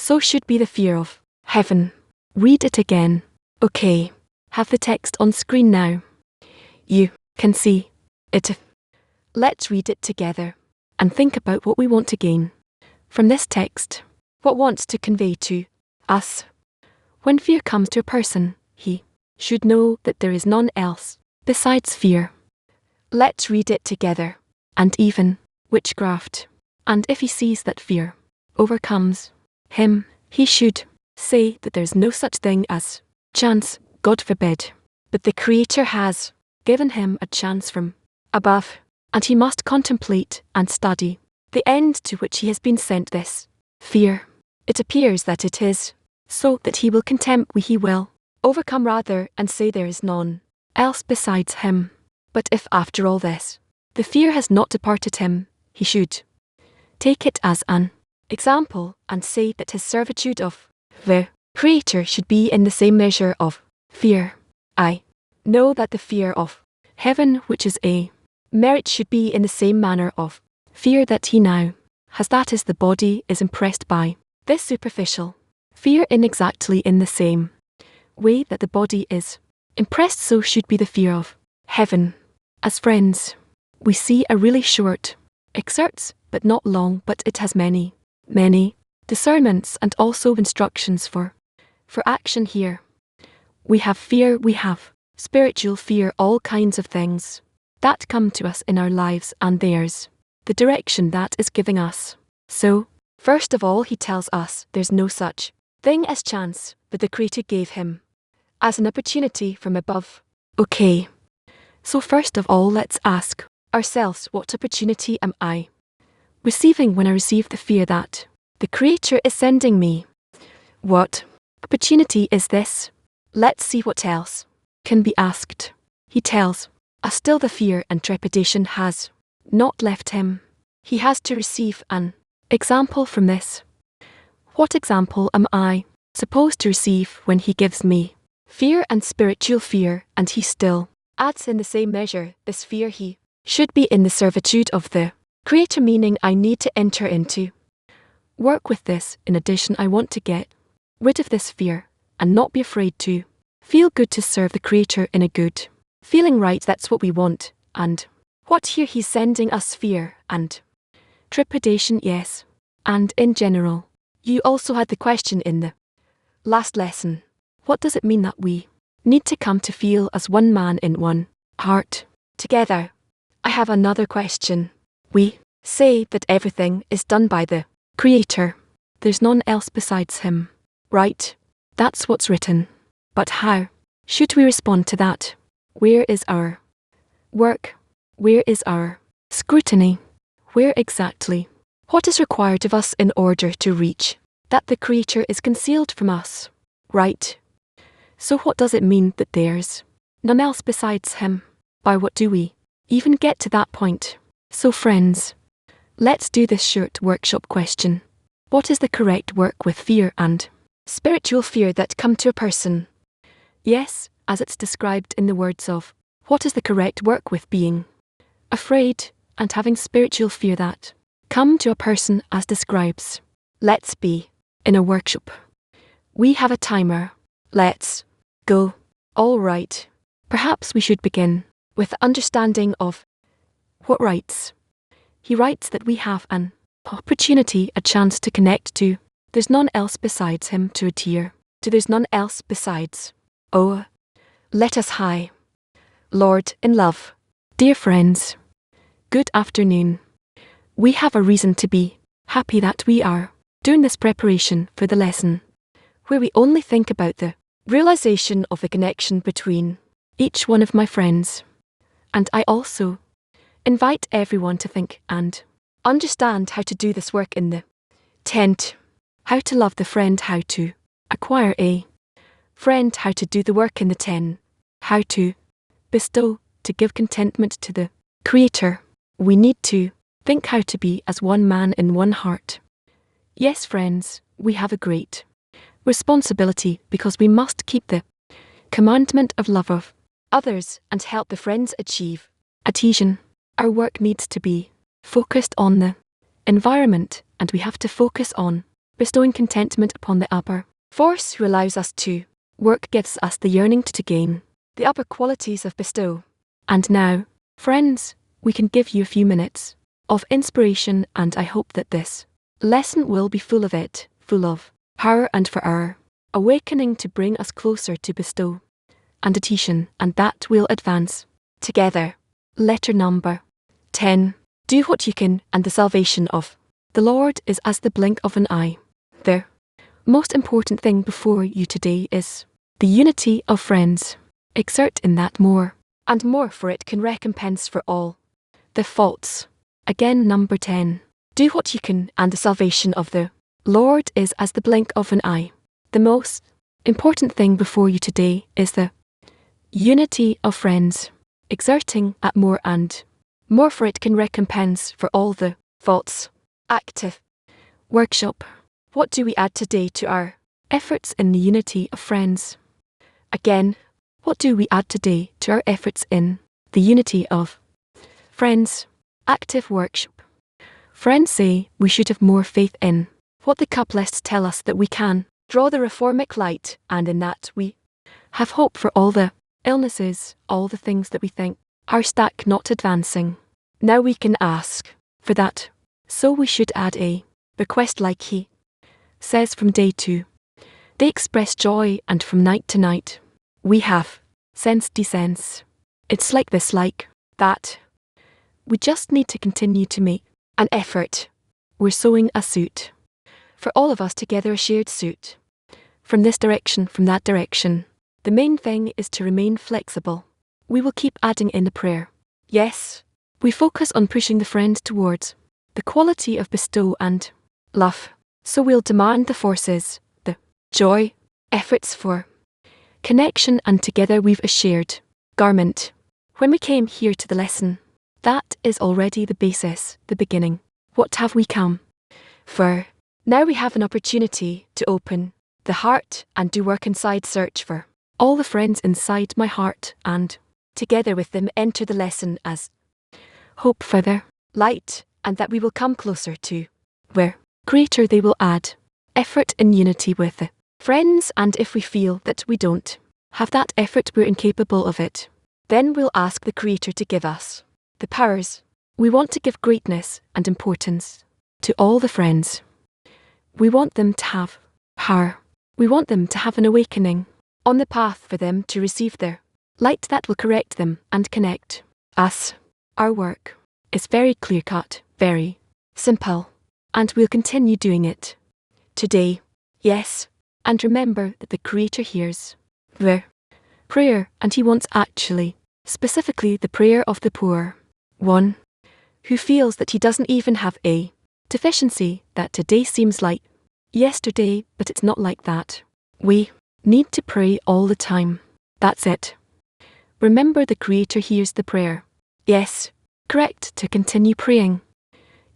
so should be the fear of heaven. Read it again. Okay. Have the text on screen now. You can see it. Let's read it together and think about what we want to gain from this text. What wants to convey to us? When fear comes to a person, he should know that there is none else besides fear. Let's read it together. And even witchcraft. And if he sees that fear overcomes him, he should say that there's no such thing as chance, God forbid. But the Creator has given him a chance from above, and he must contemplate and study the end to which he has been sent this fear. It appears that it is so that he will contempt, he will overcome rather, and say there is none else besides him. But if after all this, the fear has not departed him, he should take it as an example and say that his servitude of the Creator should be in the same measure of fear. I know that the fear of heaven, which is a merit, should be in the same manner of fear that he now has, that is, the body is impressed by this superficial fear in exactly in the same way that the body is impressed, so should be the fear of heaven. As friends, we see a really short excerpts, but not long, but it has many discernments and also instructions for action here. We have fear, we have spiritual fear, all kinds of things that come to us in our lives, and there's the direction that is giving us. So, first of all, he tells us there's no such thing as chance, but the Creator gave him as an opportunity from above. Okay. So first of all, let's ask ourselves, what opportunity am I receiving when I receive the fear that the Creator is sending me? What opportunity is this? Let's see what else can be asked. He tells us still the fear and trepidation has not left him. He has to receive an example from this. What example am I supposed to receive when he gives me fear and spiritual fear, and he still adds in the same measure this fear he should be in the servitude of the Creator, meaning I need to enter into work with this. In addition, I want to get rid of this fear and not be afraid to feel good, to serve the Creator in a good feeling, right? That's what we want. And what here he's sending us fear and trepidation, yes. And in general, you also had the question in the last lesson. What does it mean that we need to come to feel as one man in one heart together? I have another question. We say that everything is done by the Creator. There's none else besides him. Right? That's what's written. But how should we respond to that? Where is our work? Where is our scrutiny? Where exactly? What is required of us in order to reach that the Creator is concealed from us? Right? So what does it mean that there's none else besides him? By what do we even get to that point? So friends, let's do this short workshop question. What is the correct work with fear and spiritual fear that come to a person? Yes, as it's described in the words of, what is the correct work with being afraid and having spiritual fear that come to a person as describes? Let's be in a workshop. We have a timer. Let's go. All right. Perhaps we should begin with the understanding of what writes. He writes that we have an opportunity, a chance to connect to there's none else besides him, to adhere to there's none else besides. Oh, let us high. Lord in love. Dear friends, good afternoon. We have a reason to be happy that we are doing this preparation for the lesson, where we only think about the realization of the connection between each one of my friends. And I also invite everyone to think and understand how to do this work in the tent, how to love the friend, how to acquire a friend, how to do the work in the tent, how to bestow, to give contentment to the Creator. We need to think how to be as one man in one heart. Yes, friends, we have a great responsibility because we must keep the commandment of love of others and help the friends achieve adhesion. Our work needs to be focused on the environment, and we have to focus on bestowing contentment upon the upper force who allows us to work, gives us the yearning to gain the upper qualities of bestow. And now, friends, we can give you a few minutes of inspiration, and I hope that this lesson will be full of it, full of power and for our awakening to bring us closer to bestow and adhesion, and that we'll advance together. Letter number 10. Do what you can, and the salvation of the Lord is as the blink of an eye. The most important thing before you today is the unity of friends. Exert in that more and more, for it can recompense for all the faults. Again, number 10. Do what you can, and the salvation of the Lord is as the blink of an eye. The most important thing before you today is the unity of friends. Exerting at more and more, for it can recompense for all the faults. Active workshop. What do we add today to our efforts in the unity of friends? Again, what do we add today to our efforts in the unity of friends? Active workshop. Friends say we should have more faith in what the couplists tell us, that we can draw the reformic light, and in that we have hope for all the illnesses, all the things that we think are stuck, not advancing. Now we can ask for that. So we should add a bequest, like he says, from day to they express joy, and from night to night we have sense descends. It's like this, like that. We just need to continue to make an effort. We're sewing a suit for all of us together, a shared suit. From this direction, from that direction. The main thing is to remain flexible. We will keep adding in a prayer. Yes, we focus on pushing the friend towards the quality of bestow and love. So we'll demand the forces, the joy, efforts for connection, and together we've a shared garment. When we came here to the lesson, that is already the basis, the beginning. What have we come for? Now we have an opportunity to open the heart and do work inside, search for all the friends inside my heart, and together with them enter the lesson as hope for their light, and that we will come closer to where greater they will add effort in unity with the friends. And if we feel that we don't have that effort, we're incapable of it, then we'll ask the Creator to give us the powers. We want to give greatness and importance to all the friends. We want them to have power. We want them to have an awakening on the path, for them to receive their light that will correct them and connect us. Our work is very clear-cut, very simple, and we'll continue doing it today. Yes, and remember that the Creator hears the prayer, and He wants actually, specifically, the prayer of the poor one, who feels that he doesn't even have a deficiency, that today seems like yesterday, but it's not like that. We need to pray all the time. That's it. Remember, the Creator hears the prayer. Yes, correct, to continue praying.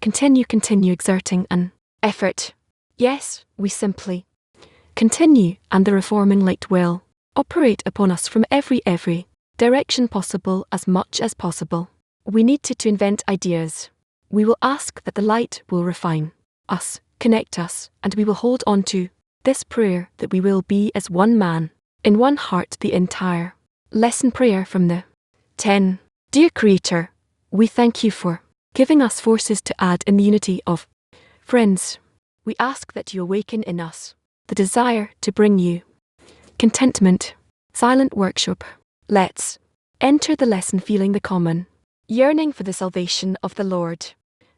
Continue exerting an effort. Yes, we simply continue, and the reforming light will operate upon us from every direction possible, as much as possible. We need to invent ideas. We will ask that the light will refine us, connect us, and we will hold on to this prayer, that we will be as one man, in one heart. The entire lesson prayer from the 10. Dear Creator, we thank you for giving us forces to add in the unity of friends. We ask that you awaken in us the desire to bring you contentment. Silent workshop. Let's enter the lesson feeling the common yearning for the salvation of the Lord.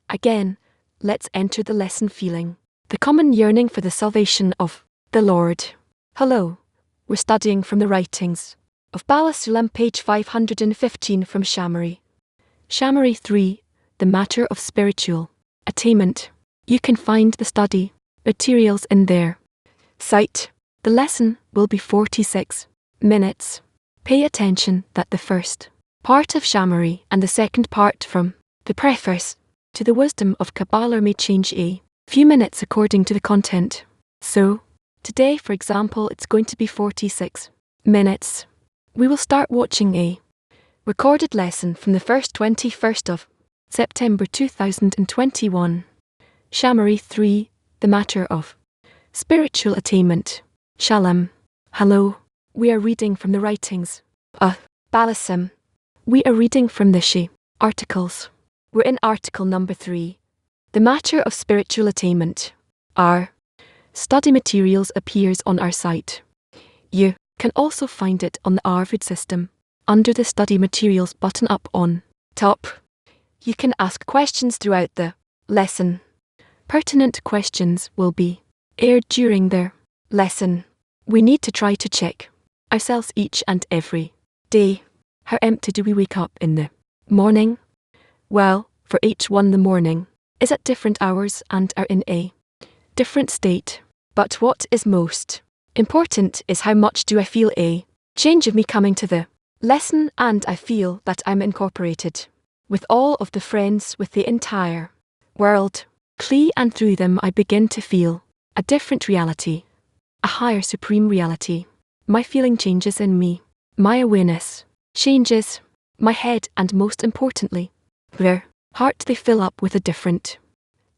Again, let's enter the lesson feeling the common yearning for the salvation of the Lord. Hello, we're studying from the writings of Bala Sulam, page 515, from Shamari. Shamari 3, the matter of spiritual attainment. You can find the study materials in their site. The lesson will be 46 minutes. Pay attention that the first part of Shamari and the second part from the preface to the Wisdom of Kabbalah may change a few minutes according to the content. So, today, for example, it's going to be 46 minutes. We will start watching a recorded lesson from the first 21st of September 2021. Shamari 3, the matter of Spiritual attainment. Shalom. Hello. We are reading from the writings. Balasim. We are reading from the She articles. We're in article number 3. The matter of spiritual attainment. Our study materials appears on our site. You can also find it on the Arvid system, under the study materials button up on top. You can ask questions throughout the lesson. Pertinent questions will be aired during the lesson. We need to try to check ourselves each and every day. How empty do we wake up in the morning? Well, for each one the morning is at different hours and are in a different state. But what is most important is how much do I feel a change of me coming to the lesson, and I feel that I'm incorporated with all of the friends with the entire world. And through them I begin to feel a different reality, a higher supreme reality. My feeling changes in me. My awareness changes. My head and most importantly, their heart, they fill up with a different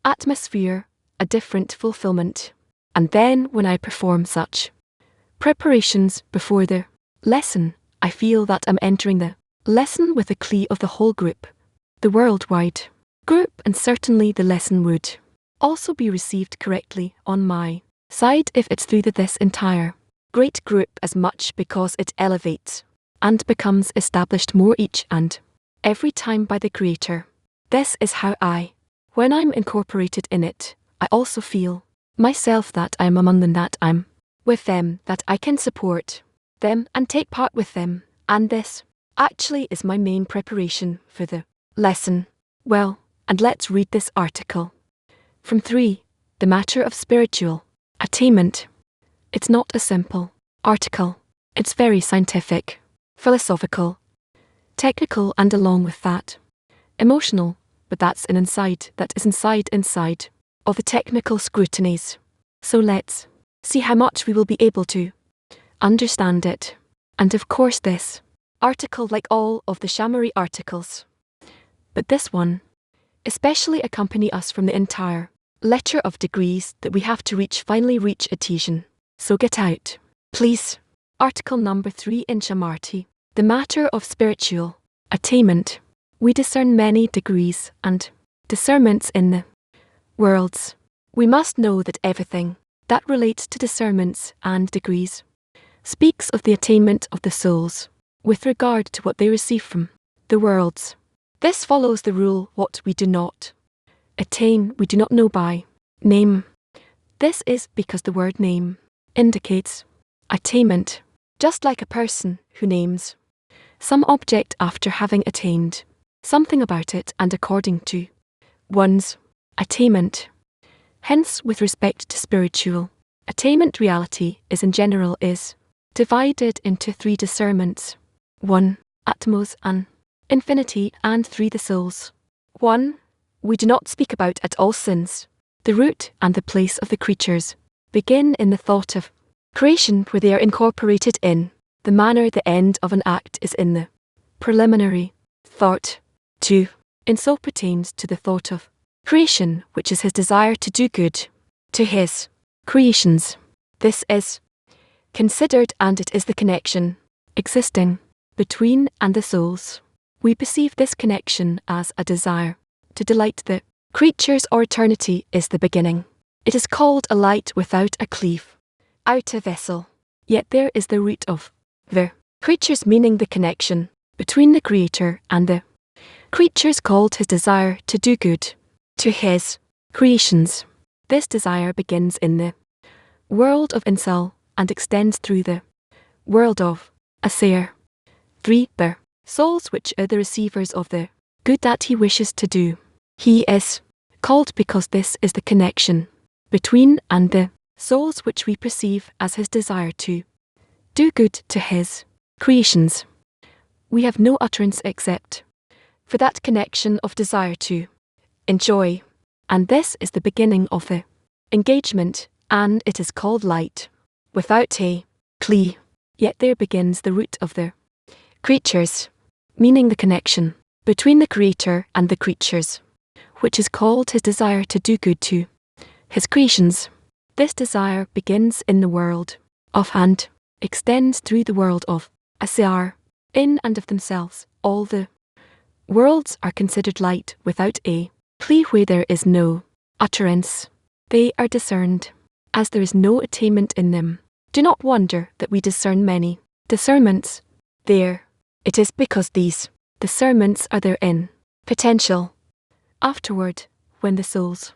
atmosphere, a different fulfillment. And then when I perform such preparations before the lesson, I feel that I'm entering the lesson with a key of the whole group, the worldwide group, and certainly the lesson would also be received correctly on my side if it's through this entire great group as much, because it elevates and becomes established more each and every time by the Creator. This is how when I'm incorporated in it, I also feel myself that I'm among them, that I'm with them, that I can support them and take part with them, and this actually is my main preparation for the lesson. Well, and let's read this article. From 3, the matter of spiritual attainment. It's not a simple article. It's very scientific, philosophical, technical, and along with that, emotional, but that's inside of the technical scrutinies. So let's see how much we will be able to understand it. And of course this article, like all of the Shamari articles, but this one especially accompany us from the entire lecture of degrees that we have to finally reach adhesion. So get out, please. Article number 3 in Shamarti. The matter of spiritual attainment. We discern many degrees and discernments in the worlds. We must know that everything that relates to discernments and degrees speaks of the attainment of the souls with regard to what they receive from the worlds. This follows the rule: what we do not attain, we do not know by name. This is because the word name indicates attainment, just like a person who names some object after having attained something about it and according to one's attainment. Hence, with respect to spiritual attainment, reality in general is divided into 3 discernments: 1, atmos and infinity, and 3, the souls. 1, we do not speak about at all, since the root and the place of the creatures begin in the thought of creation, where they are incorporated in the manner the end of an act is in the preliminary thought. 2, in so pertains to the thought of creation, which is his desire to do good to his creations. This is considered, and it is the connection existing between and the souls. We perceive this connection as a desire to delight the creatures, or eternity is the beginning. It is called a light without a cleave, out a vessel. Yet there is the root of the creatures, meaning the connection between the Creator and the creatures, called his desire to do good to his creations. This desire begins in the world of Insel and extends through the world of Asair. 3, the souls, which are the receivers of the good that he wishes to do. He is called because this is the connection between and the souls, which we perceive as his desire to do good to his creations. We have no utterance except for that connection of desire to enjoy, and this is the beginning of the engagement, and it is called light without a cleave. Yet there begins the root of the creatures, meaning the connection between the Creator and the creatures, which is called his desire to do good to his creations. This desire begins in the world of and extends through the world of as they are, in and of themselves. All the worlds are considered light without a plea where there is no utterance. They are discerned, as there is no attainment in them. Do not wonder that we discern many discernments. There, it is because these discernments are therein potential. Afterward, when the souls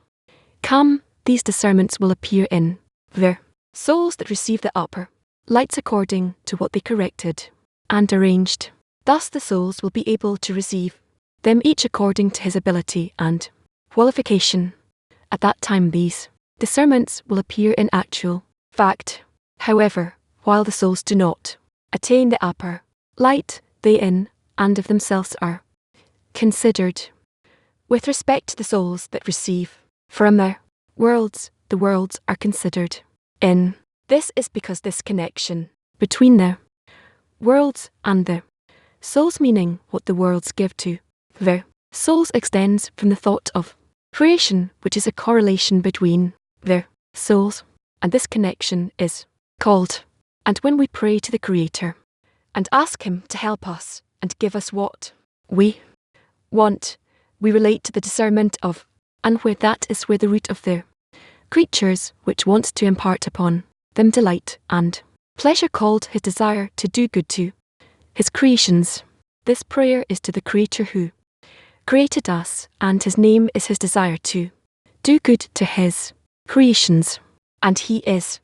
come, these discernments will appear in the souls that receive the upper lights according to what they corrected and arranged. Thus the souls will be able to receive them each according to his ability and qualification. At that time these discernments will appear in actual fact. However, while the souls do not attain the upper light, they in and of themselves are considered. With respect to the souls that receive from the worlds are considered in. This is because this connection between the worlds and the souls, meaning what the worlds give to the souls, extends from the thought of creation, which is a correlation between the souls, and this connection is called. And when we pray to the Creator and ask Him to help us and give us what we want, we relate to the discernment of, and where that is where the root of the creatures which wants to impart upon them delight and pleasure, called his desire to do good to his creations. This prayer is to the Creator who created us, and his name is his desire to do good to his creations. And he is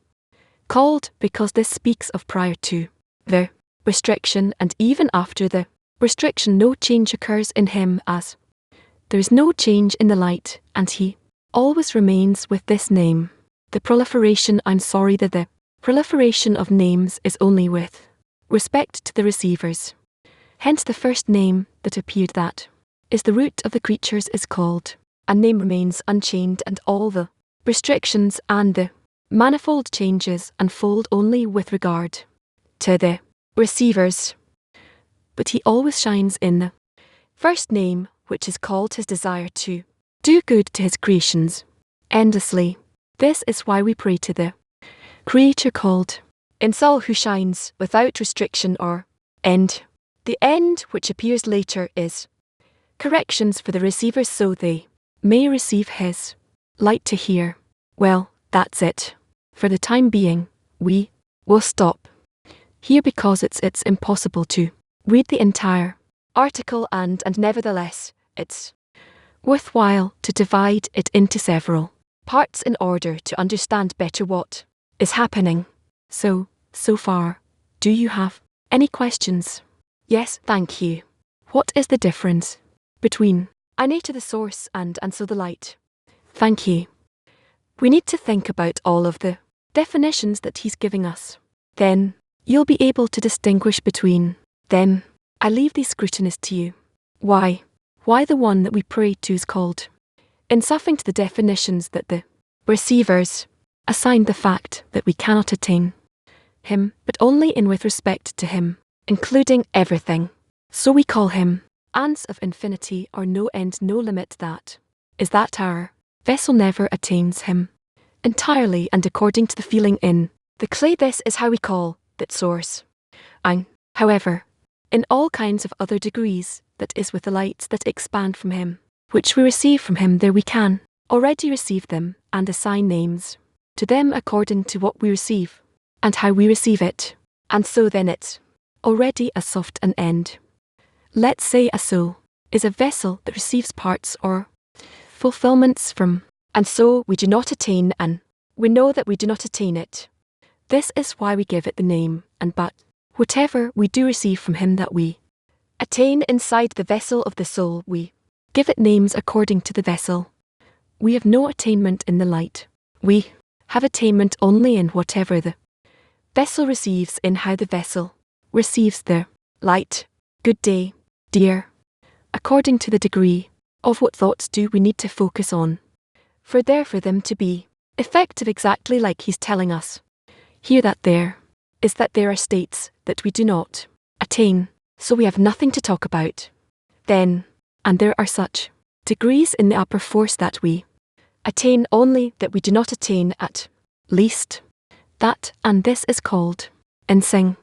called because this speaks of prior to the restriction, and even after the restriction no change occurs in him, as there is no change in the light, and he always remains with this name. The proliferation of names is only with respect to the receivers. Hence the first name that appeared, that is the root of the creatures, is called. A name remains unchanged, and all the restrictions and the manifold changes unfold only with regard to the receivers. But he always shines in the first name, which is called his desire to do good to his creations endlessly. This is why we pray to the Creator called in Saul, who shines without restriction or end. The end, which appears later, is corrections for the receivers so they may receive his light to hear. Well, that's it. For the time being, we will stop here because it's impossible to read the entire article, and nevertheless, it's worthwhile to divide it into several parts in order to understand better what is happening. So far, do you have any questions? Yes, thank you. What is the difference between I to the source and so the light? Thank you. We need to think about all of the definitions that he's giving us. Then, you'll be able to distinguish between them. I leave these scrutinies to you. Why the one that we pray to is called? In suffering to the definitions that the receivers assign, the fact that we cannot attain him, but only in with respect to him, including everything. So we call him ants of infinity, or no end, no limit. That is that our vessel never attains him entirely, and according to the feeling in the clay. This is how we call that source. And, however, in all kinds of other degrees, that is with the lights that expand from him, which we receive from him, there we can already receive them and assign names to them according to what we receive and how we receive it. And so then it's already a soft an end. Let's say a soul is a vessel that receives parts or fulfillments from, and so we do not attain, and we know that we do not attain it. This is why we give it the name, and but whatever we do receive from him that we attain inside the vessel of the soul, we give it names according to the vessel. We have no attainment in the light. We have attainment only in whatever the vessel receives, in how the vessel receives the light. Good day, dear. According to the degree of what thoughts do we need to focus on, for them to be effective, exactly like he's telling us here, that there are states that we do not attain, so we have nothing to talk about then, and there are such degrees in the upper force that we attain only, that we do not attain at least. That and this is called in sing.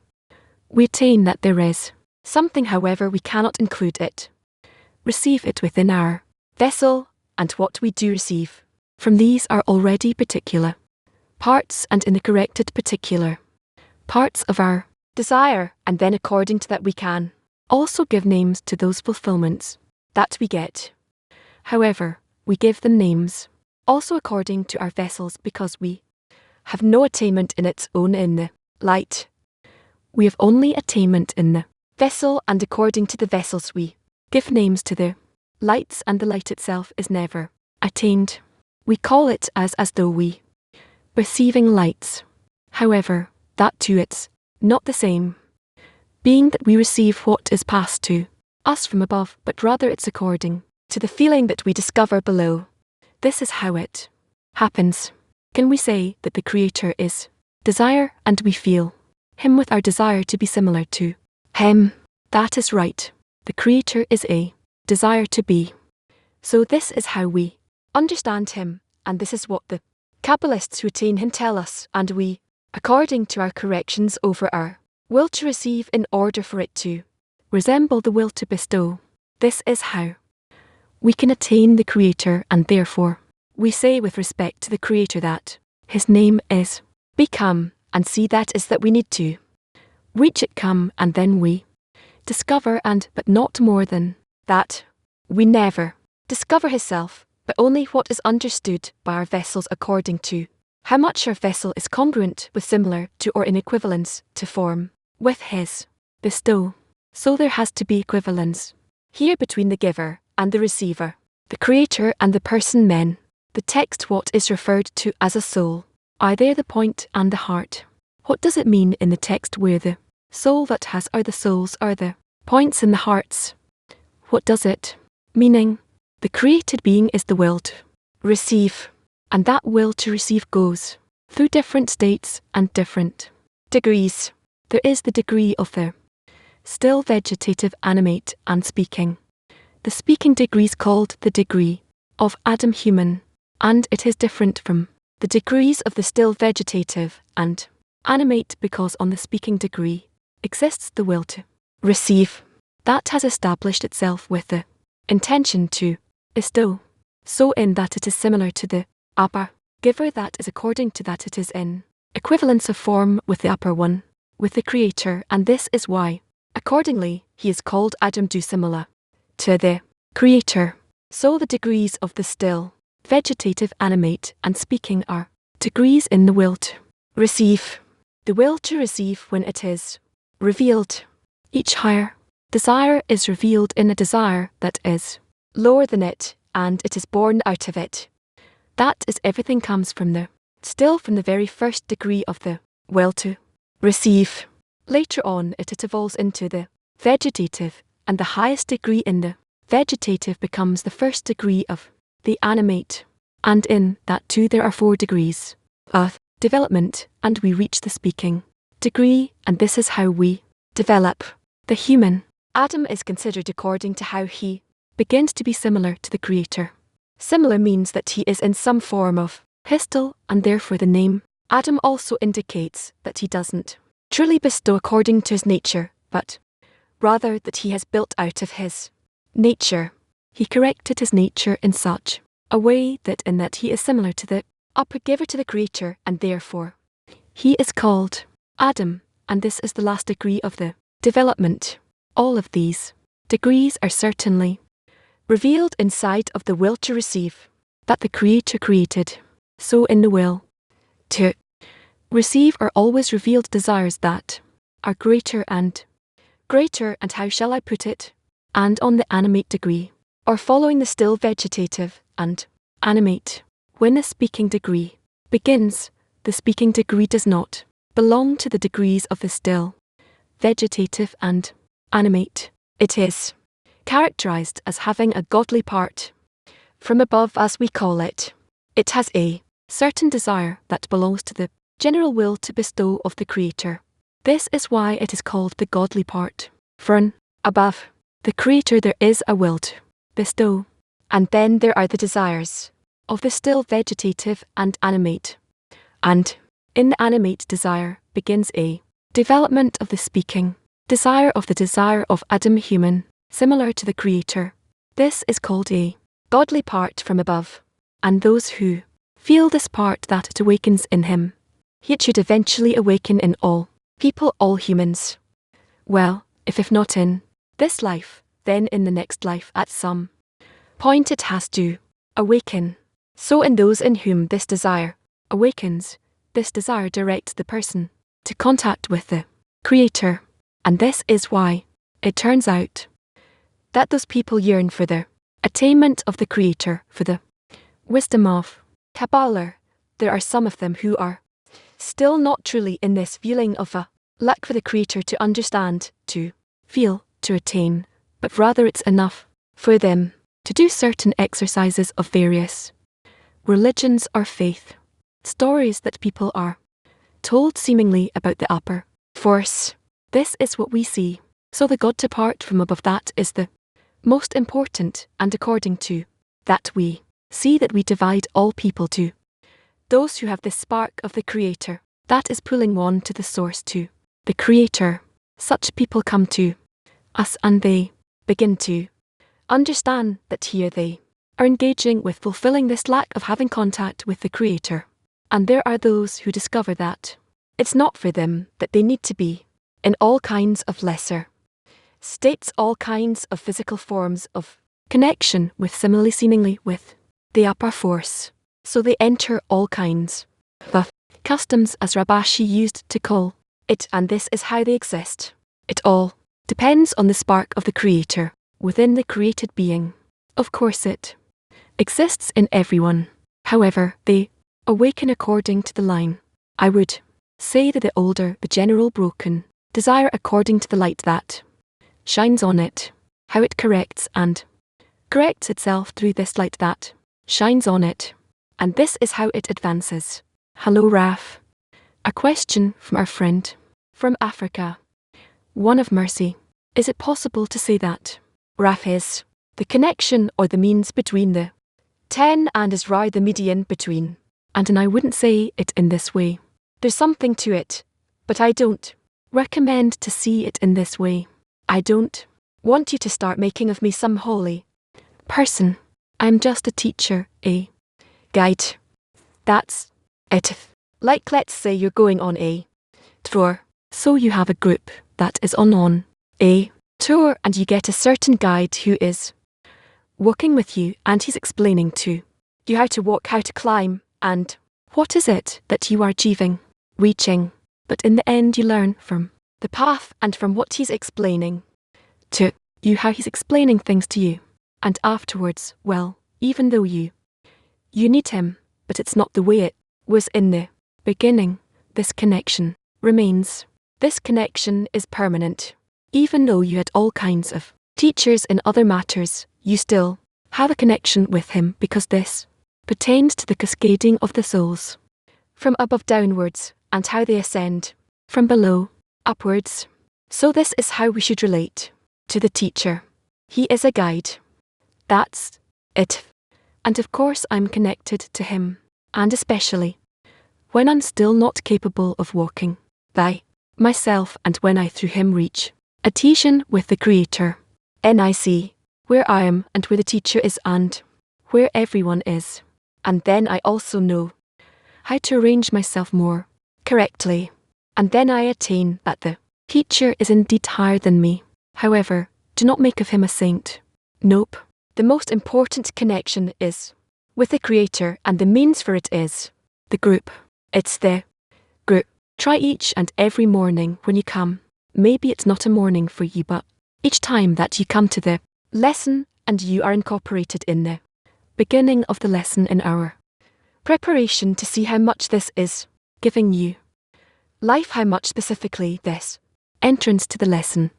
We attain that there is something, however we cannot include it, receive it within our vessel, and what we do receive from these are already particular parts, and in the corrected particular parts of our desire, and then according to that we can also give names to those fulfillments that we get. However, we give them names also according to our vessels, because we have no attainment in its own in the light. We have only attainment in the vessel, and according to the vessels we give names to the lights, and the light itself is never attained. We call it as though we receiving lights. However, that too it's not the same, being that we receive what is passed to us from above, but rather it's according to the feeling that we discover below. This is how it happens. Can we say that the Creator is desire, and we feel Him with our desire to be similar to Him? That is right. The Creator is a desire to be. So this is how we understand Him, and this is what the Kabbalists who attain Him tell us, and we, according to our corrections over our will to receive in order for it to resemble the will to bestow. This is how we can attain the Creator, and therefore we say with respect to the Creator that His name is become, and see that is that we need to reach it come, and then we discover, and but not more than that. We never discover His self, but only what is understood by our vessels according to how much our vessel is congruent with, similar to, or in equivalence to form with His bestow. So there has to be equivalence here between the giver and the receiver, the Creator and the person men. The text what is referred to as a soul, are there the point and the heart. What does it mean in the text where the soul that has are the souls are the points in the hearts? What does it meaning? The created being is the will to receive, and that will to receive goes through different states and different degrees. There is the degree of the still vegetative, animate, and speaking. The speaking degree is called the degree of Adam human, and it is different from the degrees of the still vegetative and animate, because on the speaking degree exists the will to receive that has established itself with the intention to bestow, so in that it is similar to the upper giver, that is according to that it is in equivalence of form with the upper one, with the Creator, and this is why, accordingly, he is called Adam do similar to the Creator. So the degrees of the still vegetative, animate, and speaking are degrees in the will to receive. The will to receive when it is revealed. Each higher desire is revealed in a desire that is lower than it, and it is born out of it. That is, everything comes from the still from the very first degree of the will to receive. Later on it evolves into the vegetative, and the highest degree in the vegetative becomes the first degree of the animate, and in that too there are 4 degrees of development, and we reach the speaking degree, and this is how we develop. The human Adam is considered according to how he begins to be similar to the Creator. Similar means that he is in some form of pistil, and therefore the name Adam also indicates that he doesn't truly bestow according to his nature, but rather that he has built out of his nature. He corrected his nature in such a way that in that he is similar to the upper giver to the Creator, and therefore he is called Adam, and this is the last degree of the development. All of these degrees are certainly revealed inside of the will to receive that the Creator created. So in the will to receive are always revealed desires that are greater and how shall I put it, and on the animate degree, or following the still vegetative and animate. When the speaking degree begins, the speaking degree does not belong to the degrees of the still vegetative and animate. It is characterized as having a godly part from above, as we call it. It has a certain desire that belongs to the general will to bestow of the Creator. This is why it is called the godly part. From above the Creator there is a will to bestow, and then there are the desires of the still vegetative and animate. And in the animate desire begins a development of the speaking desire of Adam human, similar to the Creator. This is called a godly part from above. And those who feel this part that it awakens in him, it should eventually awaken in all people, all humans. Well, if not in this life, then in the next life at some point it has to awaken. So in those in whom this desire awakens, this desire directs the person to contact with the Creator. And this is why it turns out that those people yearn for the attainment of the Creator, for the wisdom of Kabbalah. There are some of them who are still not truly in this feeling of a lack for the Creator to understand, to feel, to attain, but rather it's enough for them to do certain exercises of various religions or faith, stories that people are told seemingly about the upper force. This is what we see. So the God to part from above, that is the most important, and according to that we see that we divide all people to those who have this spark of the Creator, that is pulling one to the source, to the Creator. Such people come to us and they begin to understand that here they are engaging with fulfilling this lack of having contact with the Creator. And there are those who discover that it's not for them, that they need to be in all kinds of lesser states, all kinds of physical forms of connection with similarly seemingly with the upper force. So they enter all kinds of customs, as Rabashi used to call it, and this is how they exist. It all depends on the spark of the Creator within the created being. Of course it exists in everyone. However, they awaken according to the line. I would say that the older the general broken desire according to the light that shines on it, how it corrects and corrects itself through this light that shines on it. And this is how it advances. Hello Raf. A question from our friend from Africa. One of mercy. Is it possible to say that Raf is the connection or the means between the 10 and is Ra the median between? And I wouldn't say it in this way. There's something to it, but I don't recommend to see it in this way. I don't want you to start making of me some holy person. I'm just a teacher, a guide. That's it. Like let's say you're going on a tour. So you have a group that is on a tour and you get a certain guide who is walking with you and he's explaining to you how to walk, how to climb, and what is it that you are achieving, reaching. But in the end you learn from the path and from what he's explaining to you, how he's explaining things to you. And afterwards, well, even though you need him, but it's not the way it was in the beginning, this connection remains. This connection is permanent. Even though you had all kinds of teachers in other matters, you still have a connection with him because this pertains to the cascading of the souls from above downwards and how they ascend from below upwards. So this is how we should relate to the teacher. He is a guide. That's it. And of course I'm connected to him, and especially when I'm still not capable of walking by myself and when I through him reach adhesion with the Creator. And I see where I am and where the teacher is and where everyone is. And then I also know how to arrange myself more correctly. And then I attain that the teacher is indeed higher than me. However, do not make of him a saint. Nope. The most important connection is with the Creator, and the means for it is the group. It's the group. Try each and every morning when you come. Maybe it's not a morning for you, but each time that you come to the lesson and you are incorporated in the beginning of the lesson in our preparation to see how much this is giving you life, how much specifically this entrance to the lesson,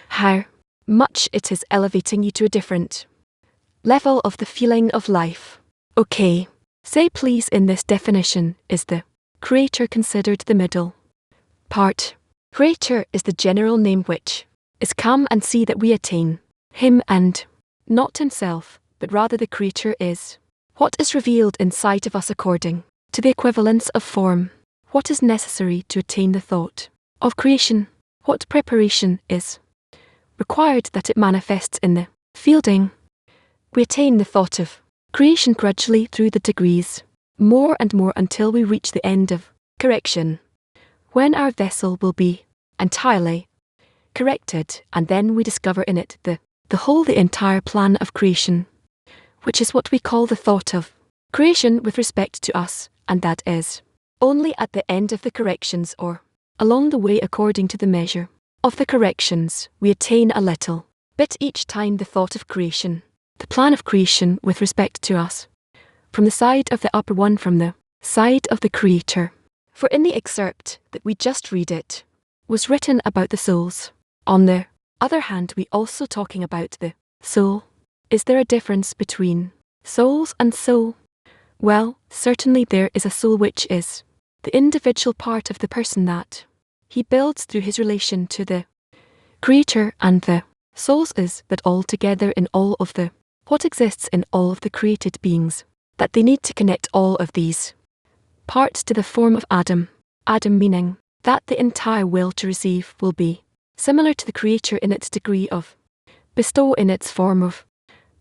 how much it is elevating you to a different level of the feeling of life. Okay, say please in this definition, is the Creator considered the middle part? Creator is the general name which is come and see that we attain him and not himself, but rather the Creator is what is revealed inside of us according to the equivalence of form. What is necessary to attain the thought of creation? What preparation is required that it manifests in the fielding? We attain the thought of creation gradually through the degrees, more and more until we reach the end of correction, when our vessel will be entirely corrected, and then we discover in it the whole, the entire plan of creation, which is what we call the thought of creation with respect to us, and that is only at the end of the corrections, or along the way according to the measure of the corrections, we attain a little bit each time the thought of creation, the plan of creation with respect to us, from the side of the upper one, from the side of the Creator. For in the excerpt that we just read, it was written about the souls. On the other hand, we also talking about the soul. Is there a difference between souls and soul? Well, certainly there is a soul, which is the individual part of the person that he builds through his relation to the Creator, and the souls is that all together in all of the what exists in all of the created beings, that they need to connect all of these parts to the form of Adam. Adam meaning that the entire will to receive will be similar to the Creator in its degree of bestow, in its form of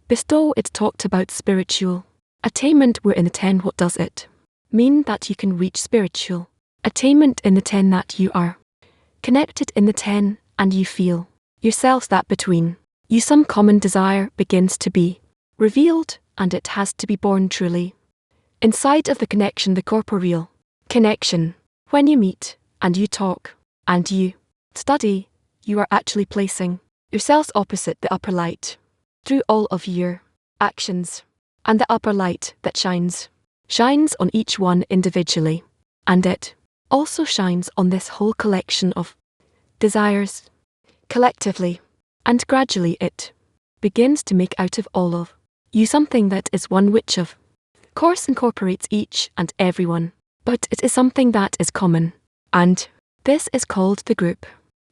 bestow. It talked about spiritual attainment, where in the 10, what does it mean? That you can reach spiritual attainment in the 10, that you are connected in the 10, and you feel yourselves that between you some common desire begins to be revealed, and it has to be born truly inside of the connection, the corporeal connection. When you meet, and you talk, and you study, you are actually placing yourselves opposite the upper light through all of your actions, and the upper light that shines on each one individually, and it also shines on this whole collection of desires collectively, and gradually it begins to make out of all of you something that is one, which of course incorporates each and everyone, but it is something that is common, and this is called the group.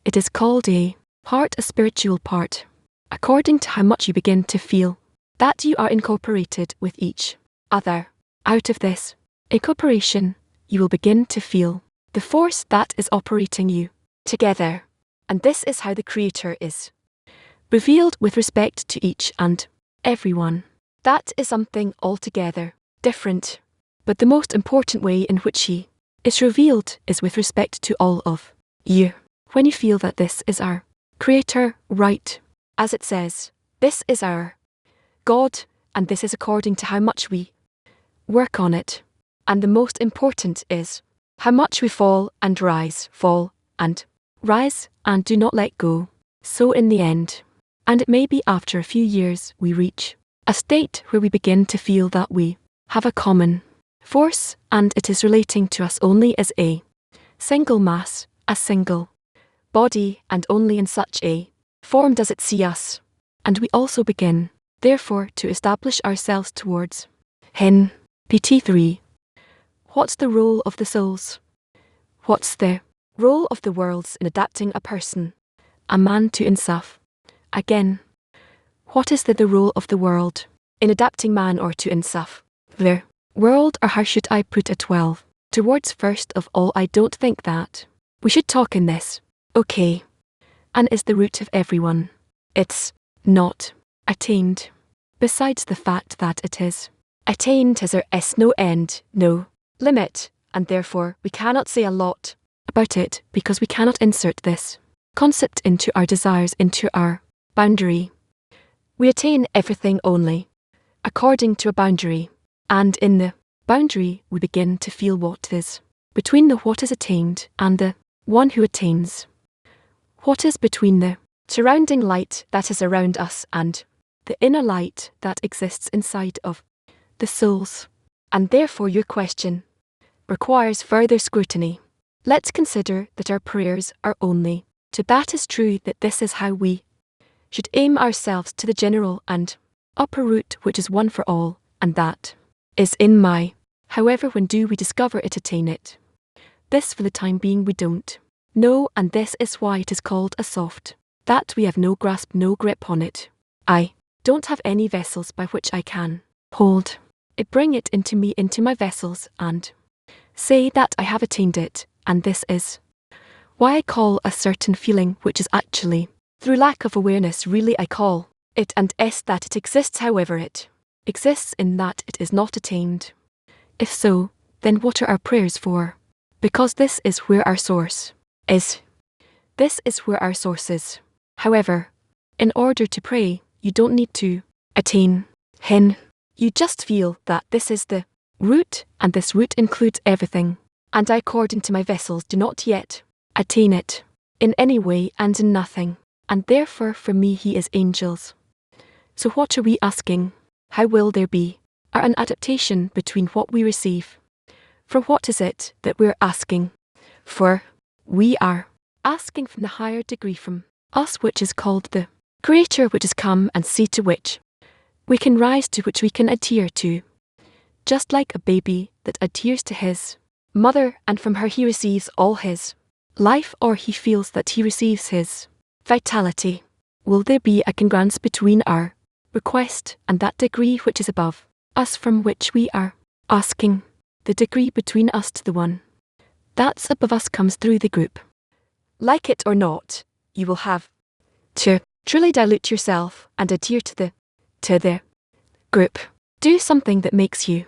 It is called a part, a spiritual part, according to how much you begin to feel that you are incorporated with each other. Out of this incorporation, you will begin to feel the force that is operating you together, and this is how the Creator is revealed with respect to each and everyone. That is something altogether different, but the most important way in which He is revealed is with respect to all of you. When you feel that this is our Creator, right, as it says, this is our God, and this is according to how much we work on it. And the most important is how much we fall and rise, and do not let go. So in the end, and it may be after a few years, we reach a state where we begin to feel that we have a common force, and it is relating to us only as a single mass, a single body, and only in such a form does it see us. And we also begin, therefore, to establish ourselves towards Him. PT3. What's the role of the souls? What's the role of the worlds in adapting a person, a man, to insaf? Again, what is the role of the world in adapting man or to insaf? The world, or how should I put it, 12. Towards first of all, I don't think that we should talk in this. Okay. And is the root of everyone. It's not attained. Besides the fact that it is attained, as there is no end, no limit, and therefore we cannot say a lot about it, because we cannot insert this concept into our desires, into our boundary. We attain everything only according to a boundary, and in the boundary we begin to feel what is between the what is attained and the one who attains. What is between the surrounding light that is around us and the inner light that exists inside of the souls. And therefore your question requires further scrutiny. Let's consider that our prayers are only to that is true, that this is how we should aim ourselves to the general and upper root, which is one for all, and that is in my. However, when do we discover it, attain it? This for the time being we don't know, and this is why it is called a soft, that we have no grasp, no grip on it. I don't have any vessels by which I can hold it, bring it into me, into my vessels, and Say that I have attained it, and this is why I call a certain feeling which is actually, through lack of awareness really I call it, and that it exists however it exists in that it is not attained. If so, then what are our prayers for? Because this is where our source is. This is where our source is. However, in order to pray, you don't need to attain hen. You just feel that this is the root, and this root includes everything. And I, according to my vessels, do not yet attain it in any way and in nothing. And therefore for me he is angels. So what are we asking? How will there be an adaptation between what we receive? For what is it that we're asking for? We are asking from the higher degree from us, which is called the Creator, which is come and see, to which we can rise, to which we can adhere to. Just like a baby that adheres to his mother, and from her he receives all his life, or he feels that he receives his vitality. Will there be a congruence between our request and that degree which is above us, from which we are asking? The degree between us to the one that's above us comes through the group. Like it or not, you will have to truly dilute yourself and adhere to the group. Do something that makes you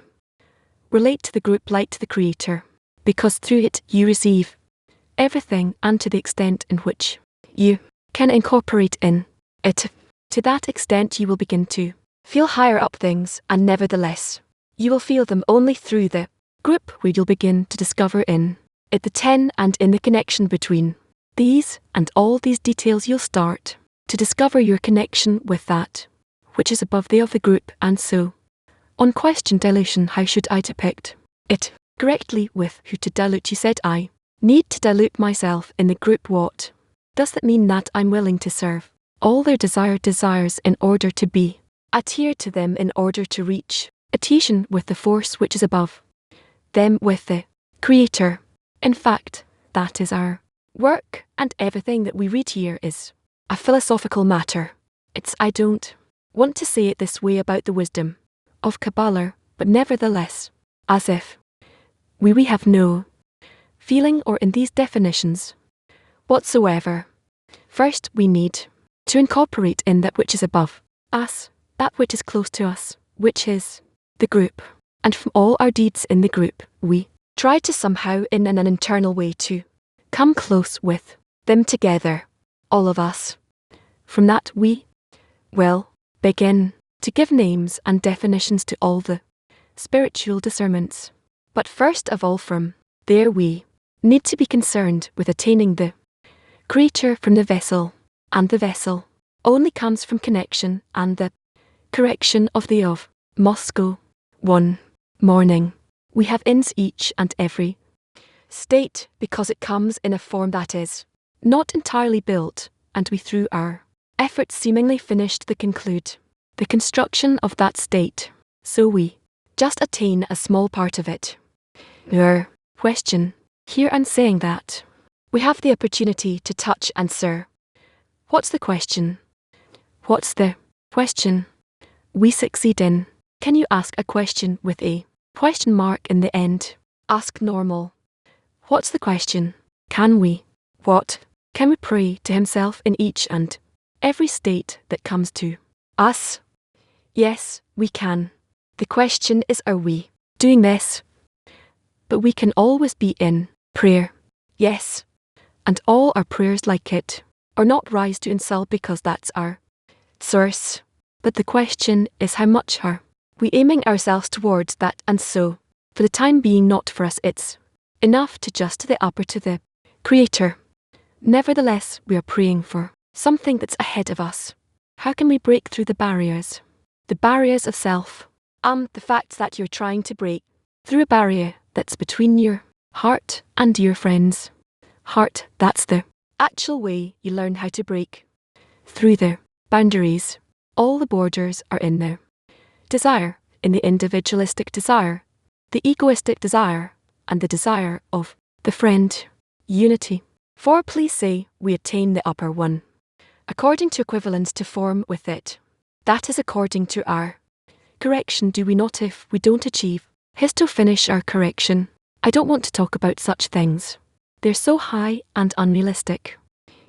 relate to the group like to the Creator, because through it you receive everything, and to the extent in which you can incorporate in it, to that extent you will begin to feel higher up things, and nevertheless, you will feel them only through the group, where you'll begin to discover in it the 10, and in the connection between these and all these details you'll start to discover your connection with that which is above the of the group. And so, on question dilution, how should I depict it correctly? With who to dilute, you said I need to dilute myself in the group. What does that mean? That I'm willing to serve all their desired desires in order to be adhered to them, in order to reach adhesion with the force which is above them, with the Creator. In fact, that is our work, and everything that we read here is a philosophical matter. I don't want to say it this way about the wisdom of Kabbalah, but nevertheless, as if we have no feeling or in these definitions whatsoever. First, we need to incorporate in that which is above us, that which is close to us, which is the group. And from all our deeds in the group, we try to somehow, in an internal way, to come close with them together, all of us. From that we will begin to give names and definitions to all the spiritual discernments. But first of all, from there we need to be concerned with attaining the Creator from the vessel, and the vessel only comes from connection and the correction of the of Moscow. One morning, we have in each and every state, because it comes in a form that is not entirely built, and we through our efforts seemingly finished the construction of that state. So we just attain a small part of it. Your question here, and saying that we have the opportunity to touch answer. What's the question? What's the question we succeed in? Can you ask a question with a question mark in the end? Ask normal. What's the question? Can we? What can we pray to Himself in each and every state that comes to us? Yes, we can. The question is, are we doing this? But we can always be in prayer. Yes. And all our prayers like it are not rise to insult, because that's our source. But the question is, how much are we aiming ourselves towards that? And so, for the time being, not for us, it's enough to just to the upper, to the Creator. Nevertheless, we are praying for something that's ahead of us. How can we break through the barriers? The barriers of self. The fact that you're trying to break through a barrier that's between your heart and your friends' heart. That's the actual way you learn how to break through the boundaries. All the borders are in there. Desire, in the individualistic desire, the egoistic desire, and the desire of the friend. Unity. For please say, we attain the upper one, according to equivalence to form with it. That is according to our correction, do we not? If we don't achieve his to finish our correction, I don't want to talk about such things. They're so high and unrealistic.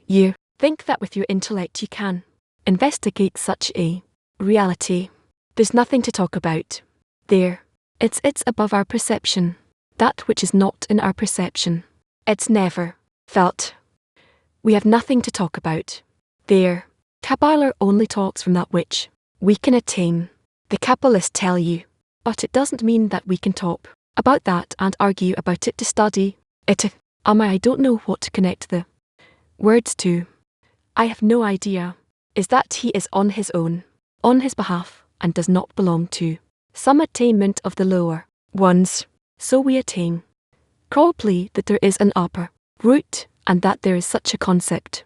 You think that with your intellect you can investigate such a reality. There's nothing to talk about. There. It's above our perception. That which is not in our perception. It's never felt. We have nothing to talk about. There. Kabbalah only talks from that which we can attain. The Kabbalists tell you. But it doesn't mean that we can talk about that and argue about it to study it. I don't know what to connect the words to. I have no idea. Is that he is on his own, on his behalf, and does not belong to some attainment of the lower ones. So we attain probably that there is an upper root, and that there is such a concept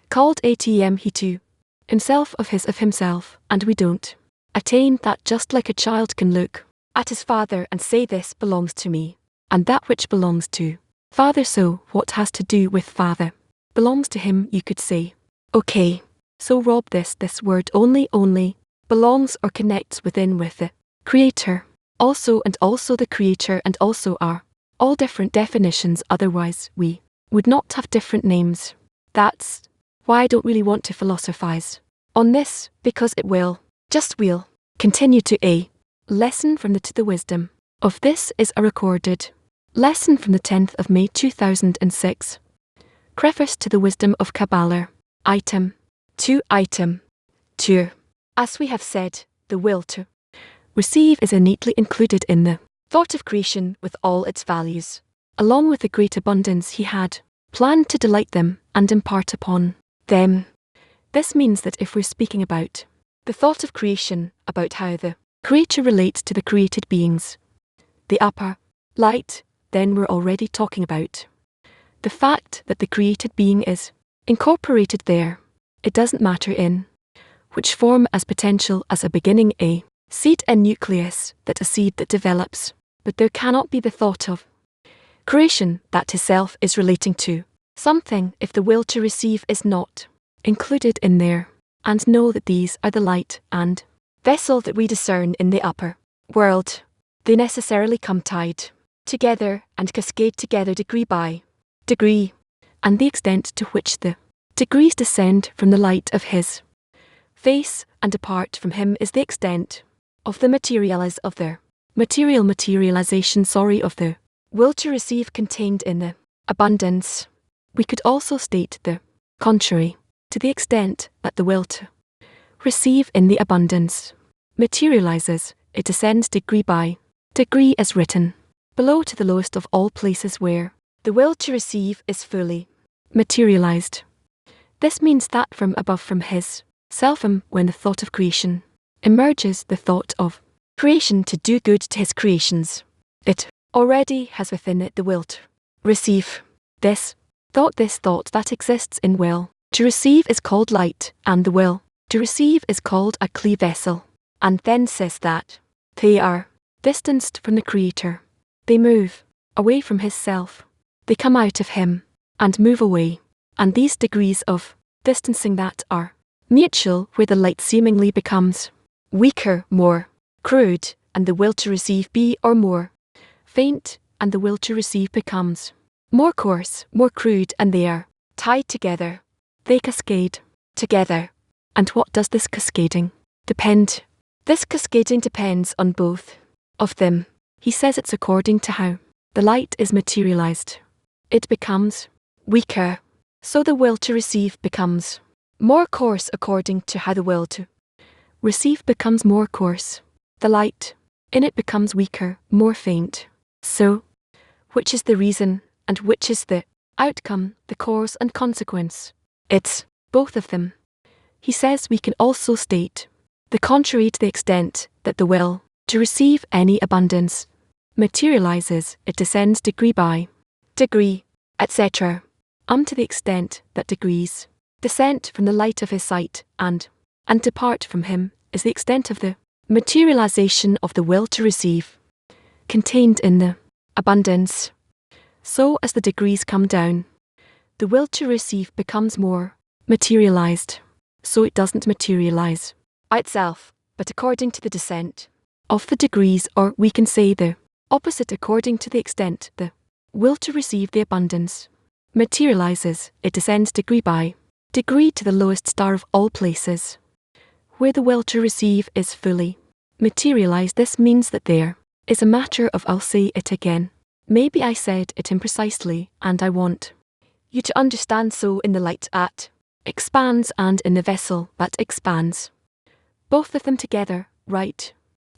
called ATM he too, himself of himself, and we don't attain that. Just like a child can look at his father and say this belongs to me, and that which belongs to father, so what has to do with father belongs to him, you could say. Okay, so Rob, this word only belongs or connects within with the creator, also, and also the creator, and also are all different definitions, otherwise we would not have different names. That's why I don't really want to philosophize on this, because it will continue to a lesson from to the wisdom of this is a recorded lesson from the 10th of May 2006. Preface to the Wisdom of Kabbalah. Item 2. As we have said, the will to receive is innately included in the thought of creation with all its values, along with the great abundance he had planned to delight them and impart upon them. This means that if we're speaking about the thought of creation, about how the creature relates to the created beings, the upper light, then we're already talking about the fact that the created being is incorporated there. It doesn't matter in which form, as potential, as a beginning, a seed and nucleus, that a seed that develops, but there cannot be the thought of creation that itself is relating to something if the will to receive is not included in there. And know that these are the light and vessel that we discern in the upper world. They necessarily come tied together and cascade together degree by degree, and the extent to which the degrees descend from the light of his face and apart from him is the extent of the materialization of the will to receive contained in the abundance. We could also state the contrary, to the extent that the will to receive in the abundance materializes, it descends degree by degree, as written below, to the lowest of all places where the will to receive is fully materialized. This means that from above, from his self, when the thought of creation emerges, the thought of creation to do good to his creations, it already has within it the will to receive. This thought that exists in will to receive is called light, and the will to receive is called a clear vessel. And then says that they are distanced from the Creator. They move away from his self. They come out of him and move away. And these degrees of distancing that are mutual, where the light seemingly becomes weaker, more crude, and the will to receive be or more faint, and the will to receive becomes more coarse, more crude, and they are tied together. They cascade together. And what does this cascading depend? This cascading depends on both of them. He says it's according to how the light is materialized. It becomes weaker, so the will to receive becomes more coarse according to how the will to receive becomes more coarse. The light in it becomes weaker, more faint. So, which is the reason and which is the outcome, the cause and consequence? It's both of them. He says we can also state the contrary to the extent that the will to receive any abundance materializes, it descends degree by degree, etc. To the extent that degrees descent from the light of his sight and depart from him is the extent of the materialization of the will to receive contained in the abundance. So as the degrees come down, the will to receive becomes more materialized. So it doesn't materialize by itself, but according to the descent of the degrees, or we can say the opposite according to the extent the will to receive the abundance materializes, it descends degree by degree to the lowest star of all places. Where the will to receive is fully materialized, this means that there is a matter of, I'll say it again. Maybe I said it imprecisely, and I want you to understand so in the light at expands and in the vessel that expands. Both of them together, right?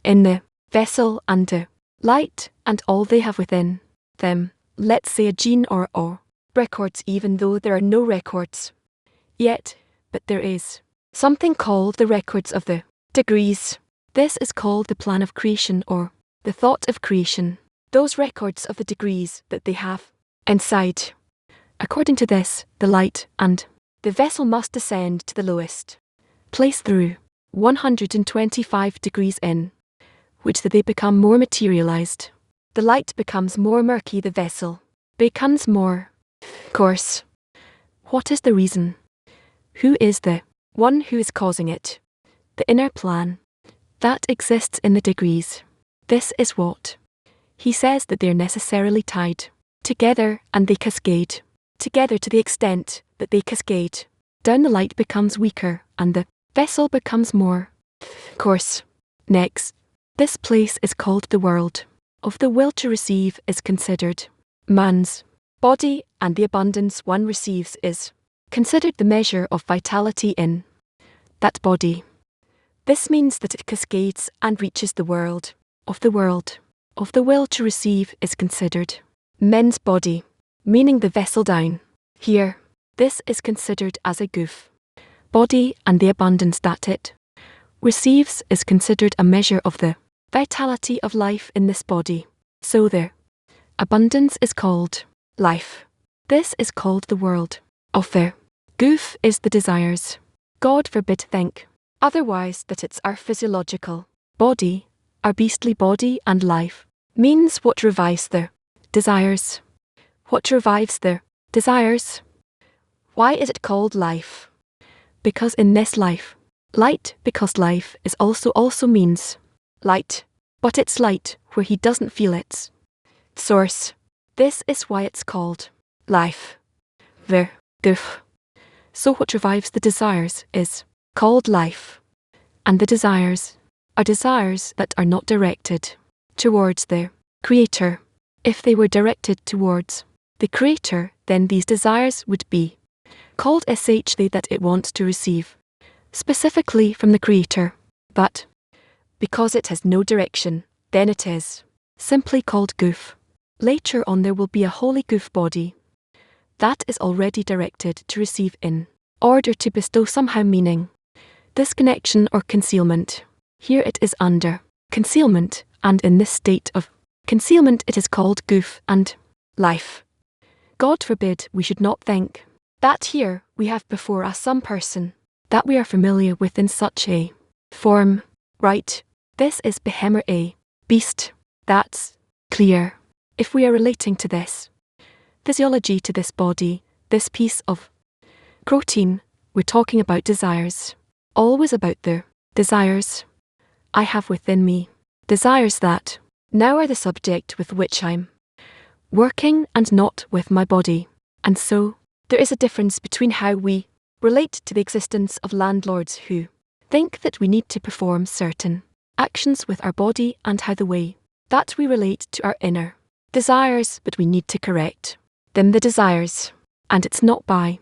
In the vessel and the light and all they have within them, let's say a gene or records, even though there are no records yet, but there is something called the records of the degrees. This is called the plan of creation or the thought of creation. Those records of the degrees that they have inside. According to this, the light and the vessel must descend to the lowest place through 125 degrees in which they become more materialized. The light becomes more murky, the vessel becomes more coarse. What is the reason? Who is the one who is causing it? The inner plan that exists in the degrees. This is what he says, that they're necessarily tied together and they cascade together to the extent that they cascade down. The light becomes weaker and the vessel becomes more coarse. Next, this place is called the world of the will to receive is considered man's body, and the abundance one receives is considered the measure of vitality in that body. This means that it cascades and reaches the world of the will to receive is considered men's body, meaning the vessel down here. This is considered as a goof body, and the abundance that it receives is considered a measure of the vitality of life in this body. So the abundance is called life. This is called the world of the goof is the desires. God forbid think otherwise, that it's our physiological body, our beastly body, and life means what revives the desires. What revives the desires? Why is it called life? Because in this life, light, because life is also means light, but it's light where he doesn't feel its source. This is why it's called life. The goof. So what revives the desires is called life. And the desires are desires that are not directed towards the Creator. If they were directed towards the Creator, then these desires would be called they that it wants to receive specifically from the Creator. But because it has no direction, then it is simply called goof. Later on there will be a holy goof body that is already directed to receive in order to bestow somehow meaning. This connection or concealment, here it is under concealment, and in this state of concealment it is called goof and life. God forbid we should not think that here we have before us some person that we are familiar with in such a form, right? This is behemoth, a beast. That's clear. If we are relating to this physiology, to this body, this piece of protein, we're talking about desires. Always about the desires I have within me. Desires that now are the subject with which I'm working and not with my body. And so, there is a difference between how we relate to the existence of landlords who think that we need to perform certain actions with our body, and how the way that we relate to our inner desires, but we need to correct them, the desires. And it's not by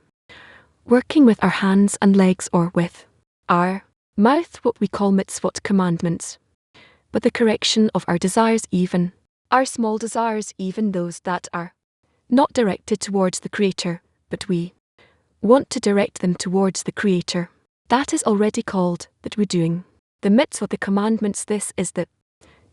working with our hands and legs or with our mouth, what we call mitzvot, commandments, but the correction of our desires, even our small desires, even those that are not directed towards the Creator, but we want to direct them towards the Creator. That is already called that we're doing the mitzvot, the commandments. This is the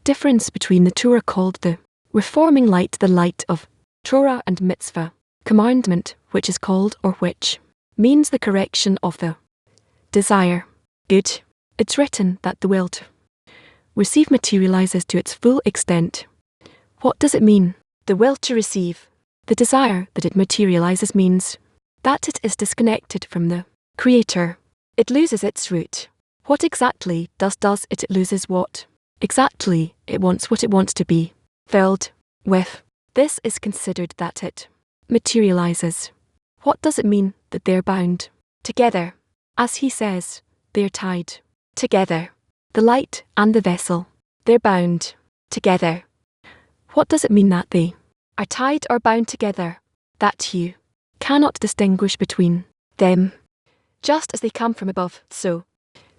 difference between the Torah, called the reforming light, the light of Torah, and mitzvah, commandment, which is called, or which means the correction of the desire. Good. It's written that the will to receive materializes to its full extent. What does it mean? The will to receive, the desire that it materializes, means that it is disconnected from the Creator. It loses its root. What exactly does it? It loses what exactly it wants, what it wants to be. filled with. This is considered that it materializes. What does it mean that they're bound together? As he says, they're tied together. The light and the vessel, they're bound together. What does it mean that they are tied or bound together? That you cannot distinguish between them. Just as they come from above, so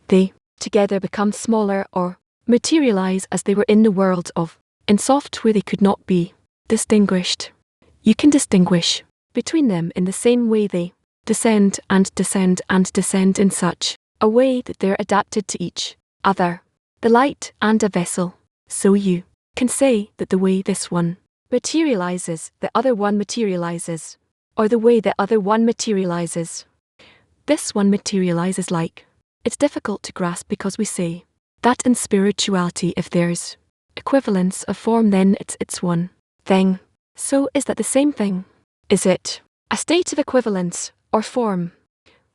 they together become smaller or materialize as they were in the world of, in soft where they could not be distinguished. You can distinguish between them in the same way they descend and descend and descend in such a way that they're adapted to each other. The light and a vessel. So you can say that the way this one materializes, the other one materializes, or the way the other one materializes. This one materializes like. It's difficult to grasp because we say that in spirituality if there's equivalence of form then it's one thing. So is that the same thing? Is it a state of equivalence or form?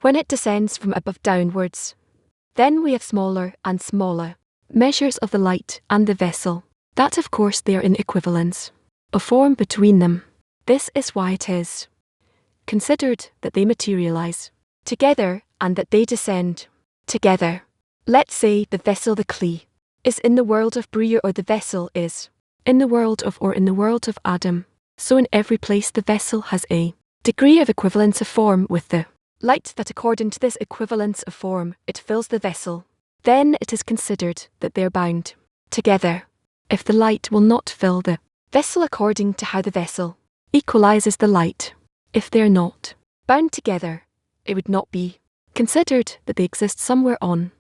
When it descends from above downwards, then we have smaller and smaller measures of the light and the vessel. That of course they are in equivalence of form between them. This is why it is considered that they materialize together and that they descend together. Let's say the vessel the clay is in the world of Breer or the vessel is in the world of or in the world of Adam. So in every place the vessel has a degree of equivalence of form with the light that according to this equivalence of form it fills the vessel. Then it is considered that they are bound together. If the light will not fill the vessel according to how the vessel equalizes the light, if they are not bound together, it would not be considered that they exist somewhere on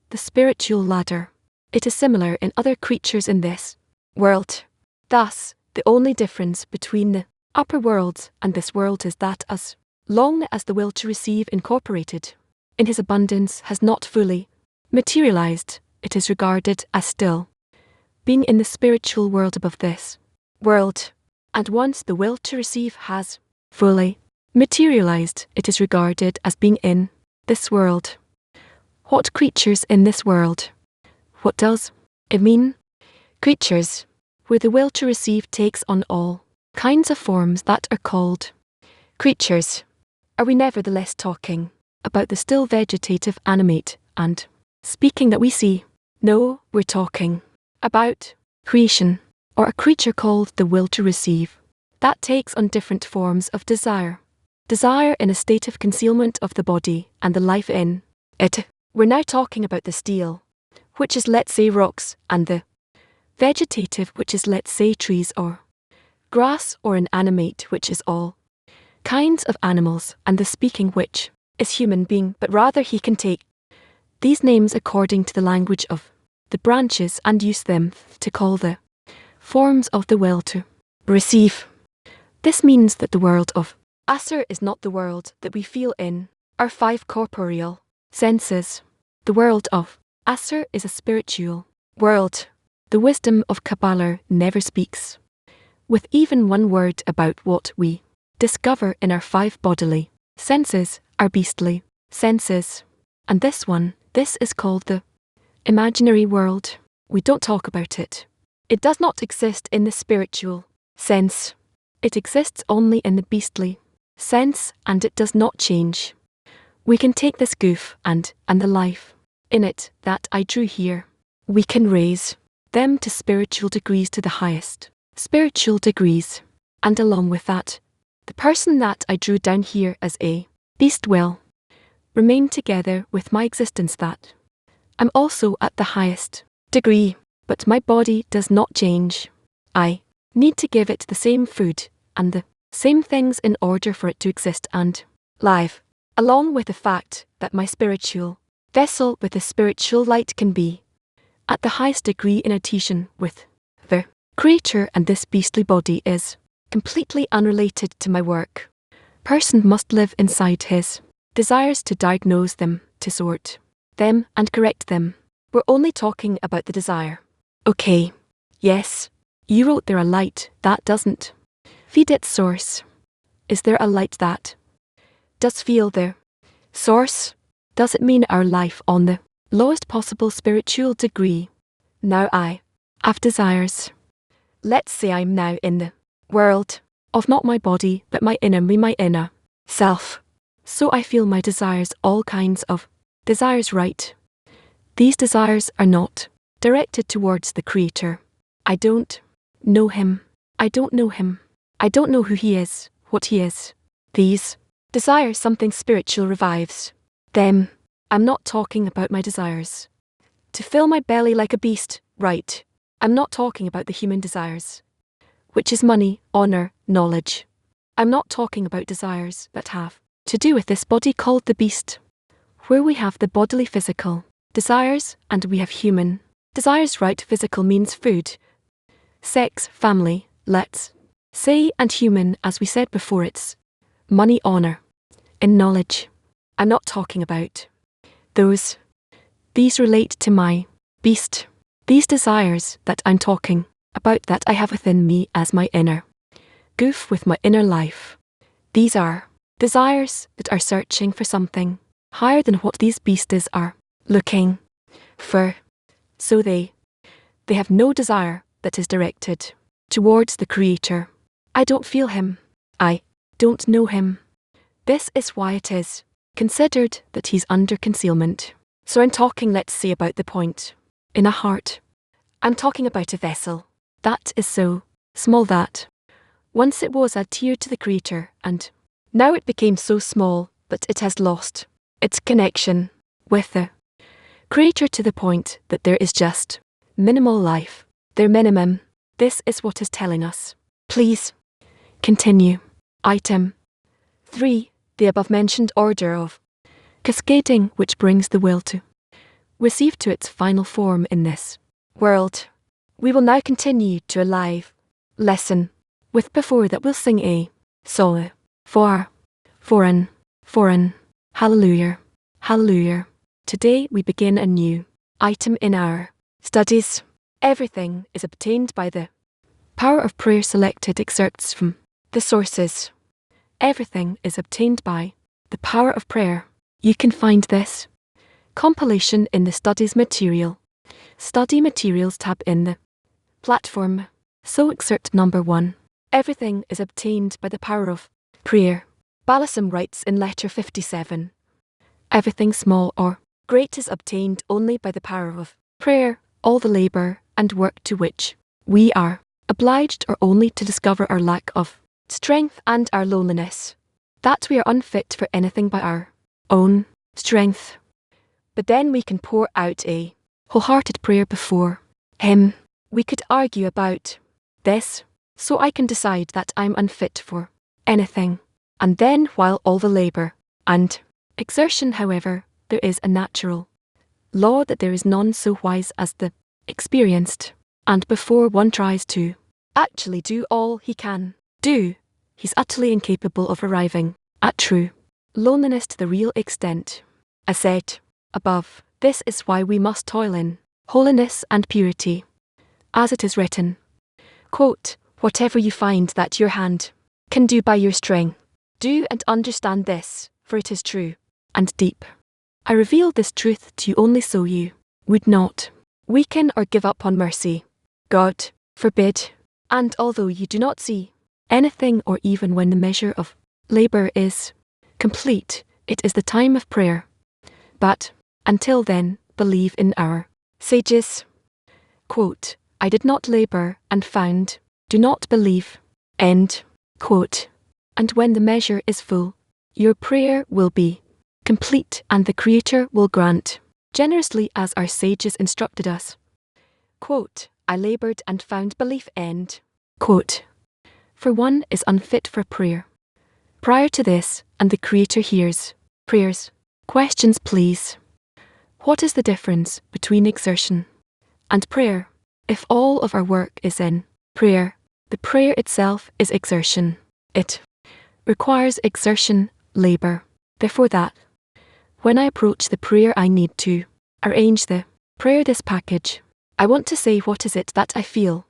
the spiritual ladder. It is similar in other creatures in this world. Thus, the only difference between the upper world and this world is that as long as the will to receive incorporated in his abundance has not fully materialized, it is regarded as still being in the spiritual world above this world. And once the will to receive has fully materialized, it is regarded as being in this world. What creatures in this world? What does it mean? Creatures where the will to receive takes on all kinds of forms that are called creatures. Are we nevertheless talking about the still vegetative, animate, and speaking that we see? No, we're talking about creation, or a creature called the will to receive, that takes on different forms of desire. Desire in a state of concealment of the body and the life in it. We're now talking about the steel, which is let's say rocks, and the vegetative, which is let's say trees or grass, or an animate, which is all kinds of animals, and the speaking, which is human being, but rather he can take these names according to the language of the branches and use them to call the forms of the will to receive. This means that the world of Asur is not the world that we feel in our five corporeal senses. The world of Asur is a spiritual world. The wisdom of Kabbalah never speaks with even one word about what we discover in our five bodily senses, our beastly senses. And this is called the imaginary world. We don't talk about it. It does not exist in the spiritual sense. It exists only in the beastly sense, and it does not change. We can take this goof and the life in it that I drew here. We can raise them to spiritual degrees, to the highest spiritual degrees. And along with that, the person that I drew down here as a beast will remain together with my existence that I'm also at the highest degree, but my body does not change. I need to give it the same food and the same things in order for it to exist and live, along with the fact that my spiritual vessel with the spiritual light can be at the highest degree in adhesion with the Creator, and this beastly body is completely unrelated to my work. Person must live inside his desires to diagnose them, to sort them and correct them. We're only talking about the desire. Okay. Yes. You wrote there a light that doesn't feed its source. Is there a light that does feel the source? Does it mean our life on the lowest possible spiritual degree? Now I have desires. Let's say I'm now in the world of not my body, but my inner me, my inner self. So I feel my desires, all kinds of desires, right? These desires are not directed towards the Creator. I don't know Him. I don't know Him. I don't know who He is, what He is. These desires, something spiritual revives them. I'm not talking about my desires to fill my belly like a beast, right? I'm not talking about the human desires, which is money, honor, knowledge. I'm not talking about desires that have to do with this body called the beast, where we have the bodily physical desires and we have human desires, right? Physical means food, sex, family, let's say, and human, as we said before, it's money, honor, and knowledge. I'm not talking about those. These relate to my beast. These desires that I'm talking about, that I have within me as my inner goof with my inner life. These are desires that are searching for something higher than what these beasts are looking for. So they have no desire that is directed towards the Creator. I don't feel Him. I don't know Him. This is why it is considered that He's under concealment. So I'm talking, let's say, about the point in a heart. I'm talking about a vessel that is so small that once it was adhered to the Creator, and now it became so small that it has lost its connection with the Creator to the point that there is just minimal life. Their minimum. This is what is telling us. Please continue. Item 3. The above-mentioned order of cascading which brings the will to receive to its final form in this world. We will now continue to a live lesson. With before that we'll sing a song for foreign, hallelujah, hallelujah. Today we begin a new item in our studies. Everything is obtained by the power of prayer. Selected excerpts from the sources. Everything is obtained by the power of prayer. You can find this compilation in the studies material. Study materials tab in the platform. So excerpt number 1. Everything is obtained by the power of prayer. Ballasam writes in letter 57. Everything small or great is obtained only by the power of prayer. All the labour and work to which we are obliged are only to discover our lack of strength and our loneliness, that we are unfit for anything by our own strength. But then we can pour out a wholehearted prayer before Him. We could argue about this, so I can decide that I'm unfit for anything. And then while all the labour and exertion, however, there is a natural law that there is none so wise as the experienced, and before one tries to actually do all he can do, he's utterly incapable of arriving at true loneliness to the real extent. As said above, this is why we must toil in holiness and purity. As it is written, quote, whatever you find that your hand can do by your strength, do and understand this, for it is true and deep. I reveal this truth to you only so you would not weaken or give up on mercy. God forbid. And although you do not see anything, or even when the measure of labour is complete, it is the time of prayer. But until then, believe in our sages. Quote, I did not labour and found, do not believe. End quote. And when the measure is full, your prayer will be complete and the Creator will grant generously as our sages instructed us. Quote, I laboured and found belief. End quote. For one is unfit for prayer prior to this, and the Creator hears prayers. Questions, please. What is the difference between exertion and prayer? If all of our work is in prayer, the prayer itself is exertion. It requires exertion, labour. Therefore that, when I approach the prayer, I need to arrange the prayer, this package. I want to say what is it that I feel,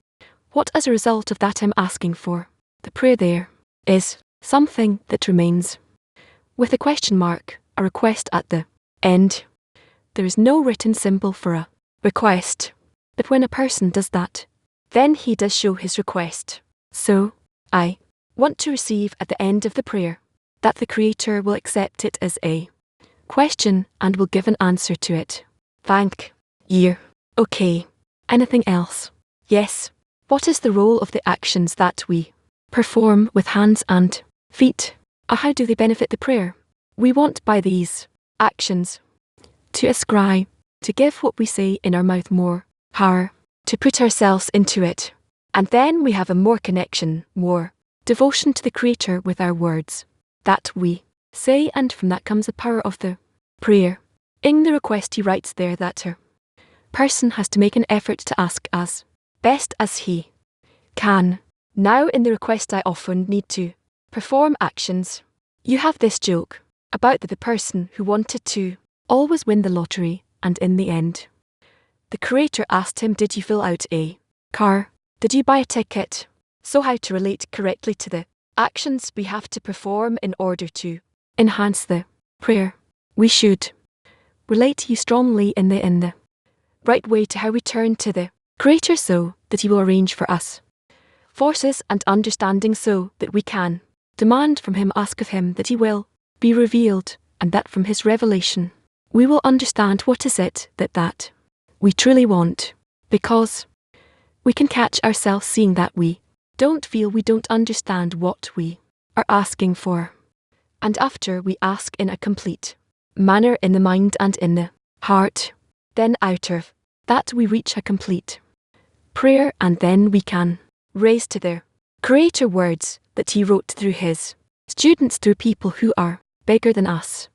what as a result of that I'm asking for. The prayer there is something that remains with a question mark, a request at the end. There is no written symbol for a request, but when a person does that, Then he does show his request. So, I want to receive at the end of the prayer that the Creator will accept it as a question and will give an answer to it. Thank you. Okay. Anything else? Yes. What is the role of the actions that we perform with hands and feet? Or how do they benefit the prayer? We want by these actions to ascribe, to give what we say in our mouth more power, to put ourselves into it. And then we have a more connection, more devotion to the Creator with our words that we say, and from that comes the power of the prayer. In the request he writes there that a person has to make an effort to ask as best as he can. Now in the request I often need to perform actions. You have this joke about the person who wanted to always win the lottery, and in the end, the Creator asked him, did you fill out a car? Did you buy a ticket? So how to relate correctly to the actions we have to perform in order to enhance the prayer. We should relate you strongly in the right way to how we turn to the Creator so that he will arrange for us forces and understanding so that we can demand from him, ask of him that he will be revealed, and that from his revelation we will understand what is it that we truly want, because we can catch ourselves seeing that we don't feel, we don't understand what we are asking for. And after we ask in a complete manner in the mind and in the heart, then out of that we reach a complete prayer, and then we can raise to the Creator words that he wrote through his students, through people who are bigger than us.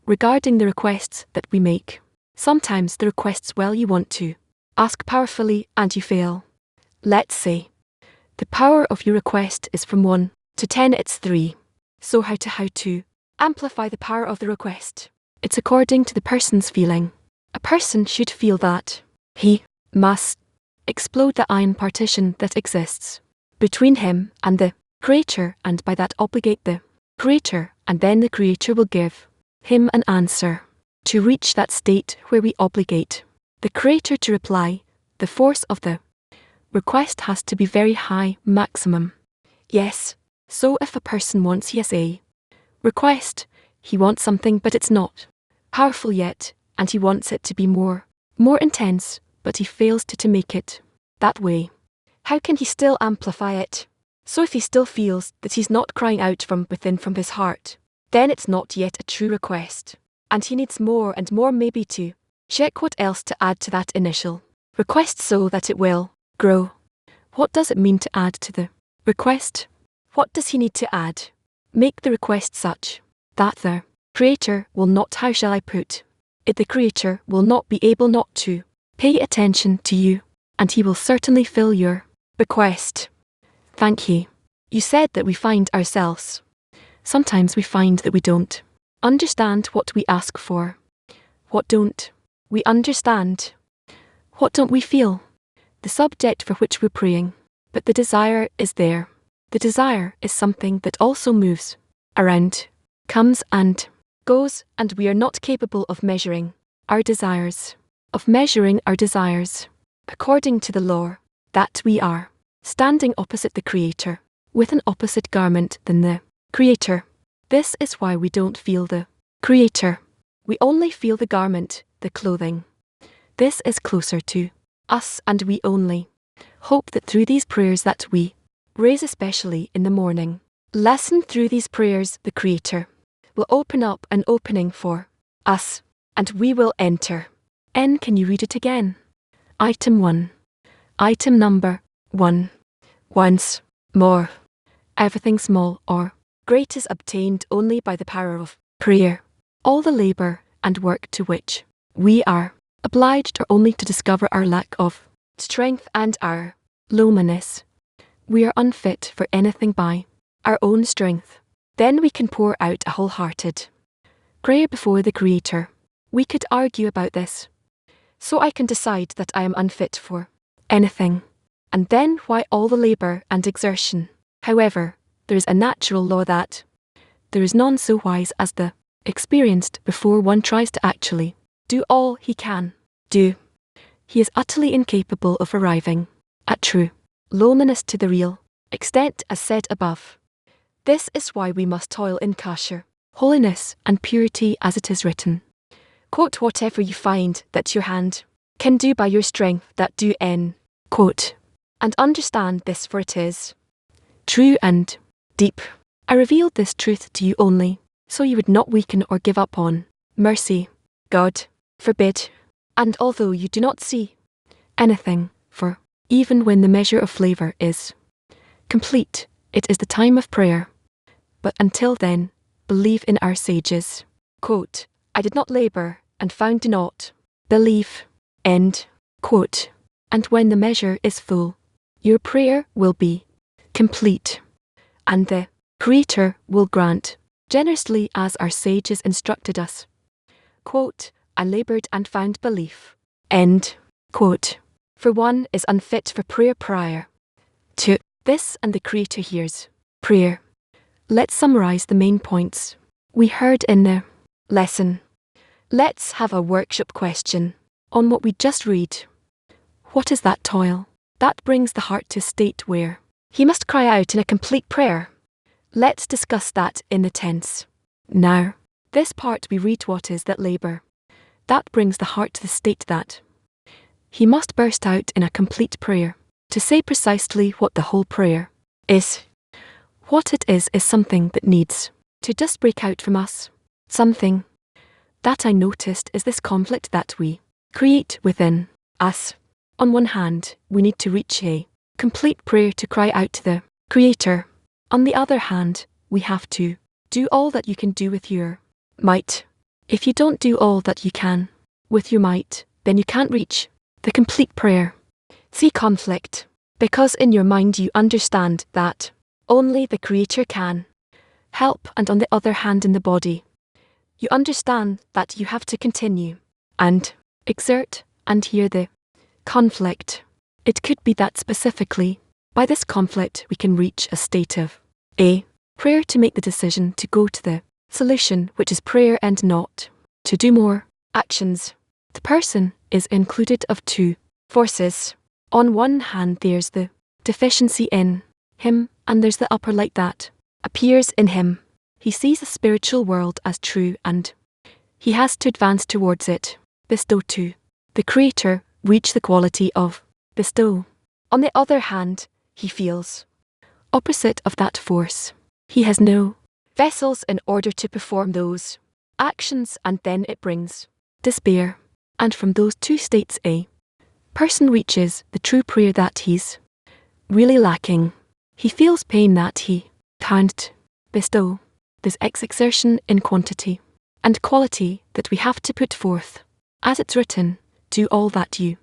Regarding the requests that we make, sometimes the requests, well, you want to ask powerfully and you fail. Let's say the power of your request is from 1 to 10, it's 3. So how to amplify the power of the request? It's according to the person's feeling. A person should feel that he must explode the iron partition that exists between him and the Creator, and by that obligate the Creator, and then the Creator will give him an answer. To reach that state where we obligate the Creator to reply, the force of the request has to be very high, maximum. Yes, so if a person wants, yes, a request, he wants something but it's not powerful yet, and he wants it to be more intense, but he fails to make it that way. How can he still amplify it? So if he still feels that he's not crying out from within, from his heart, then it's not yet a true request, and he needs more and more, maybe to check what else to add to that initial request so that it will grow. What does it mean to add to the request? What does he need to add? Make the request such that the Creator will not, how shall I put it, the Creator will not be able not to pay attention to you, and he will certainly fill your request. Thank you. You said that we find ourselves. Sometimes we find that we don't understand what we ask for. What don't we understand? What don't we feel? The subject for which we're praying. But the desire is there. The desire is something that also moves around, comes and goes, and we are not capable of measuring our desires, according to the law, that we are standing opposite the Creator, with an opposite garment than the Creator. This is why we don't feel the Creator. We only feel the garment, the clothing. This is closer to us, and we only hope that through these prayers that we raise, especially in the morning lesson, through these prayers the Creator will open up an opening for us, and we will enter. N, can you read it again? Item 1. Item number 1. Once more, everything small or great is obtained only by the power of prayer. All the labour and work to which we are obliged are only to discover our lack of strength and our lowliness. We are unfit for anything by our own strength. Then we can pour out a wholehearted prayer before the Creator. We could argue about this. So I can decide that I am unfit for anything. And then why all the labour and exertion? However, there is a natural law that there is none so wise as the experienced before one tries to actually do all he can do. He is utterly incapable of arriving at true loneliness to the real extent as said above. This is why we must toil in kasher, holiness and purity as it is written. Quote, whatever you find that your hand can do by your strength that do n. Quote, and understand this for it is true and deep. I revealed this truth to you only, so you would not weaken or give up on mercy. God forbid. And although you do not see anything, for even when the measure of flavor is complete, it is the time of prayer. But until then, believe in our sages. Quote, I did not labor, and found do not believe. End. Quote, and when the measure is full, your prayer will be complete, and the Creator will grant generously as our sages instructed us. Quote, I labored and found belief. End. Quote, for one is unfit for prayer prior to this, and the Creator hears prayer. Let's summarize the main points we heard in the lesson. Let's have a workshop question on what we just read. What is that toil that brings the heart to a state where he must cry out in a complete prayer? Let's discuss that in the tense. Now, this part we read, what is that labor that brings the heart to the state that he must burst out in a complete prayer. To say precisely what the whole prayer is, what it is something that needs to just break out from us. Something that I noticed is this conflict that we create within us. On one hand, we need to reach a complete prayer to cry out to the Creator. On the other hand, we have to do all that you can do with your might. If you don't do all that you can with your might, then you can't reach the complete prayer. See conflict, because in your mind you understand that only the Creator can help, and on the other hand in the body, you understand that you have to continue and exert, and hear the conflict. It could be that specifically, by this conflict we can reach a state of a prayer to make the decision to go to the solution, which is prayer, and not to do more actions. The person is included of two forces. On one hand there's the deficiency in him, and there's the upper light that appears in him. He sees the spiritual world as true, and he has to advance towards it, bestow to the Creator, reach the quality of bestow. On the other hand, he feels opposite of that force. He has no vessels in order to perform those actions, and then it brings despair. And from those two states a person reaches the true prayer that he's really lacking. He feels pain that he can't bestow. There's exertion in quantity and quality that we have to put forth. As it's written, do all that you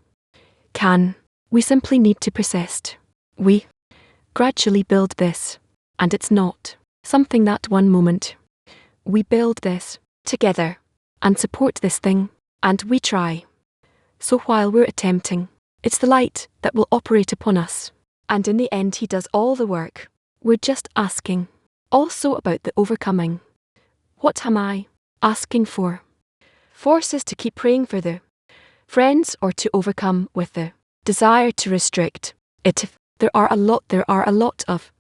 can. We simply need to persist. We gradually build this, and it's not something that one moment. We build this together and support this thing, and we try. So while we're attempting, it's the light that will operate upon us, and in the end he does all the work. We're just asking also about the overcoming. What am I asking for? Forces to keep praying for the friends, or to overcome with the desire to restrict it. There are a lot of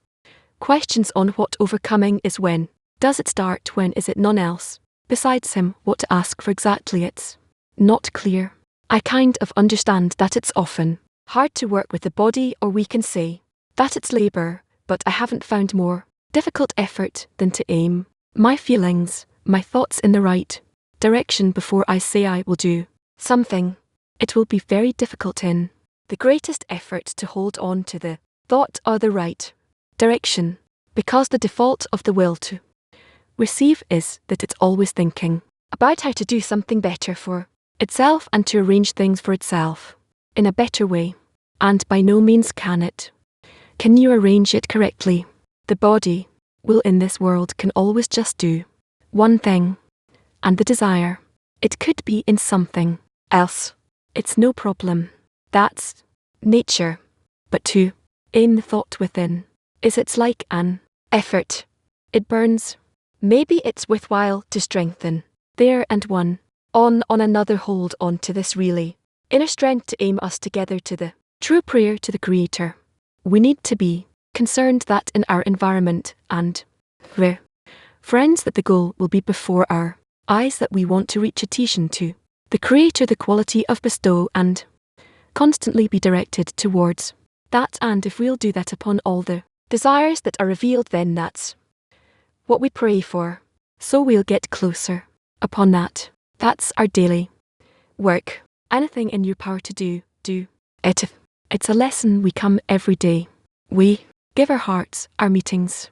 questions on what overcoming is. When does it start? When is it none else besides him? What to ask for exactly, it's not clear. I kind of understand that it's often hard to work with the body, or we can say that it's labor, but I haven't found more difficult effort than to aim my feelings, my thoughts in the right direction before I say I will do something. It will be very difficult in the greatest effort to hold on to the thought or the right direction, because the default of the will to receive is that it's always thinking about how to do something better for itself and to arrange things for itself in a better way. And by no means can you arrange it correctly. The body will in this world can always just do one thing, and the desire, it could be in something else. It's no problem. That's nature. But to aim the thought within it's like an effort. It burns. Maybe it's worthwhile to strengthen there and one on another hold on to this really inner strength to aim us together to the true prayer to the Creator. We need to be concerned that in our environment and the friends that the goal will be before our eyes that we want to reach attention to the Creator, the quality of bestow and constantly be directed towards that, and if we'll do that upon all the desires that are revealed, then that's what we pray for. So we'll get closer upon that. That's our daily work. Anything in your power to do it. It's a lesson we come every day. We give our hearts, our meetings.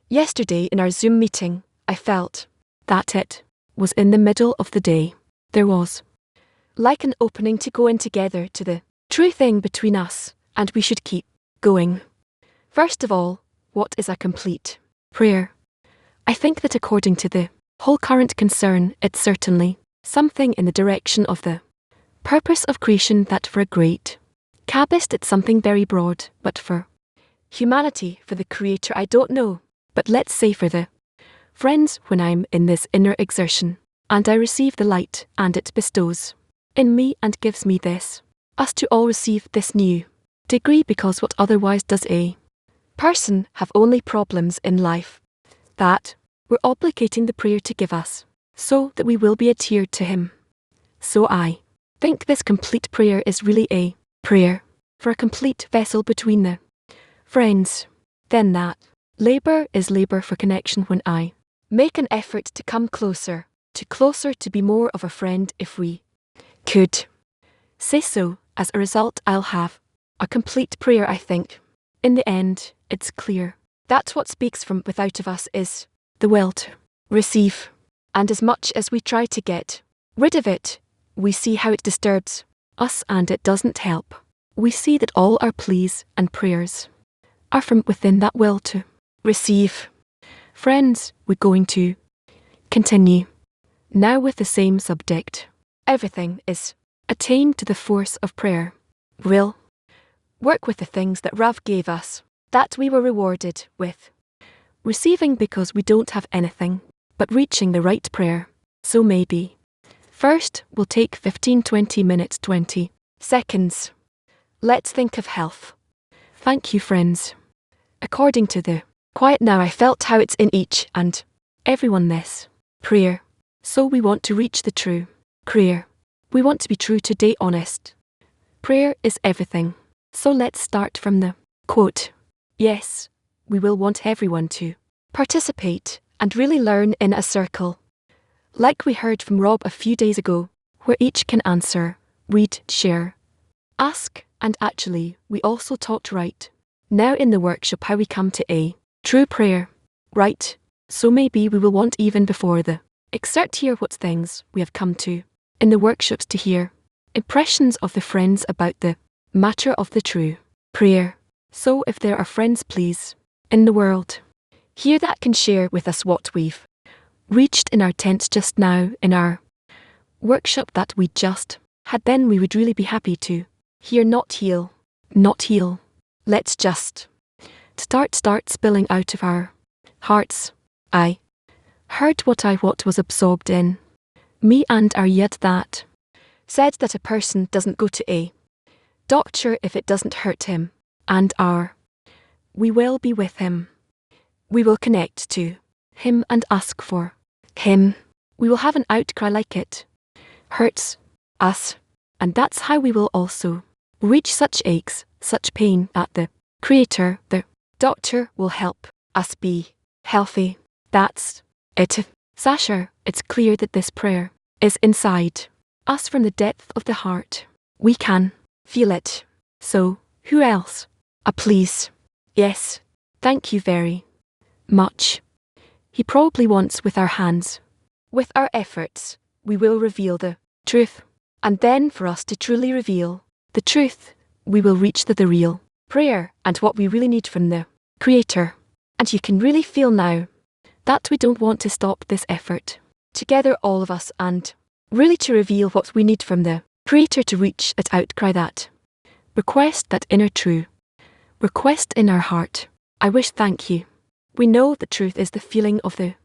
Yesterday in our Zoom meeting, I felt that it was in the middle of the day. There was like an opening to go in together to the true thing between us, and we should keep going. First of all, what is a complete prayer? I think that according to the whole current concern, it's certainly something in the direction of the purpose of creation, that for a great cabist it's something very broad, but for humanity, for the Creator, I don't know. But let's say for the friends, when I'm in this inner exertion, and I receive the light, and it bestows in me and gives me this, us to all receive this new degree, because what otherwise does a person have only problems in life that we're obligating the prayer to give us, so that we will be adhered to Him. So I think this complete prayer is really a prayer for a complete vessel between the friends. Then that labour is labour for connection. When I make an effort to come closer, to be more of a friend, if we could say so, as a result I'll have a complete prayer. I think in the end it's clear that what speaks from without of us is the will to receive, and as much as we try to get rid of it, we see how it disturbs us and it doesn't help. We see that all our pleas and prayers are from within that will to receive. Friends, we're going to continue now with the same subject. Everything is attained to the force of prayer. We'll work with the things that Rav gave us, that we were rewarded with receiving, because we don't have anything but reaching the right prayer. So maybe first we'll take 15-20 minutes, 20 seconds. Let's think of health. Thank you, friends. According to the quiet now, I felt how it's in each and everyone this prayer. So we want to reach the true prayer. We want to be true today, honest. Prayer is everything. So let's start from the quote. Yes, we will want everyone to participate and really learn in a circle, like we heard from Rob a few days ago, where each can answer, read, share, ask, and actually we also talked right now in the workshop how we come to a true prayer. Right, so maybe we will want even before the excerpt here what things we have come to in the workshops to hear impressions of the friends about the matter of the true prayer. So if there are friends, please, in the world here that can share with us what we've reached in our tents just now in our workshop that we just had, then we would really be happy to hear, not heal. Let's just start spilling out of our hearts. I heard what was absorbed in me, and our yet that said that a person doesn't go to a doctor if it doesn't hurt him, and we will be with him. We will connect to him and ask for him. We will have an outcry like it hurts us, and that's how we will also reach such aches, such pain, that the Creator, the doctor, will help us be healthy. That's it. Sasha, it's clear that this prayer is inside us from the depth of the heart. We can feel it. So, who else? Please. Yes. Thank you very much. He probably wants with our hands. With our efforts, we will reveal the truth. And then for us to truly reveal the truth, we will reach the real prayer and what we really need from the Creator. And you can really feel now that we don't want to stop this effort together, all of us, and really to reveal what we need from the Creator to reach that outcry, that request, that inner true request in our heart. I wish, thank you. We know the truth is the feeling of the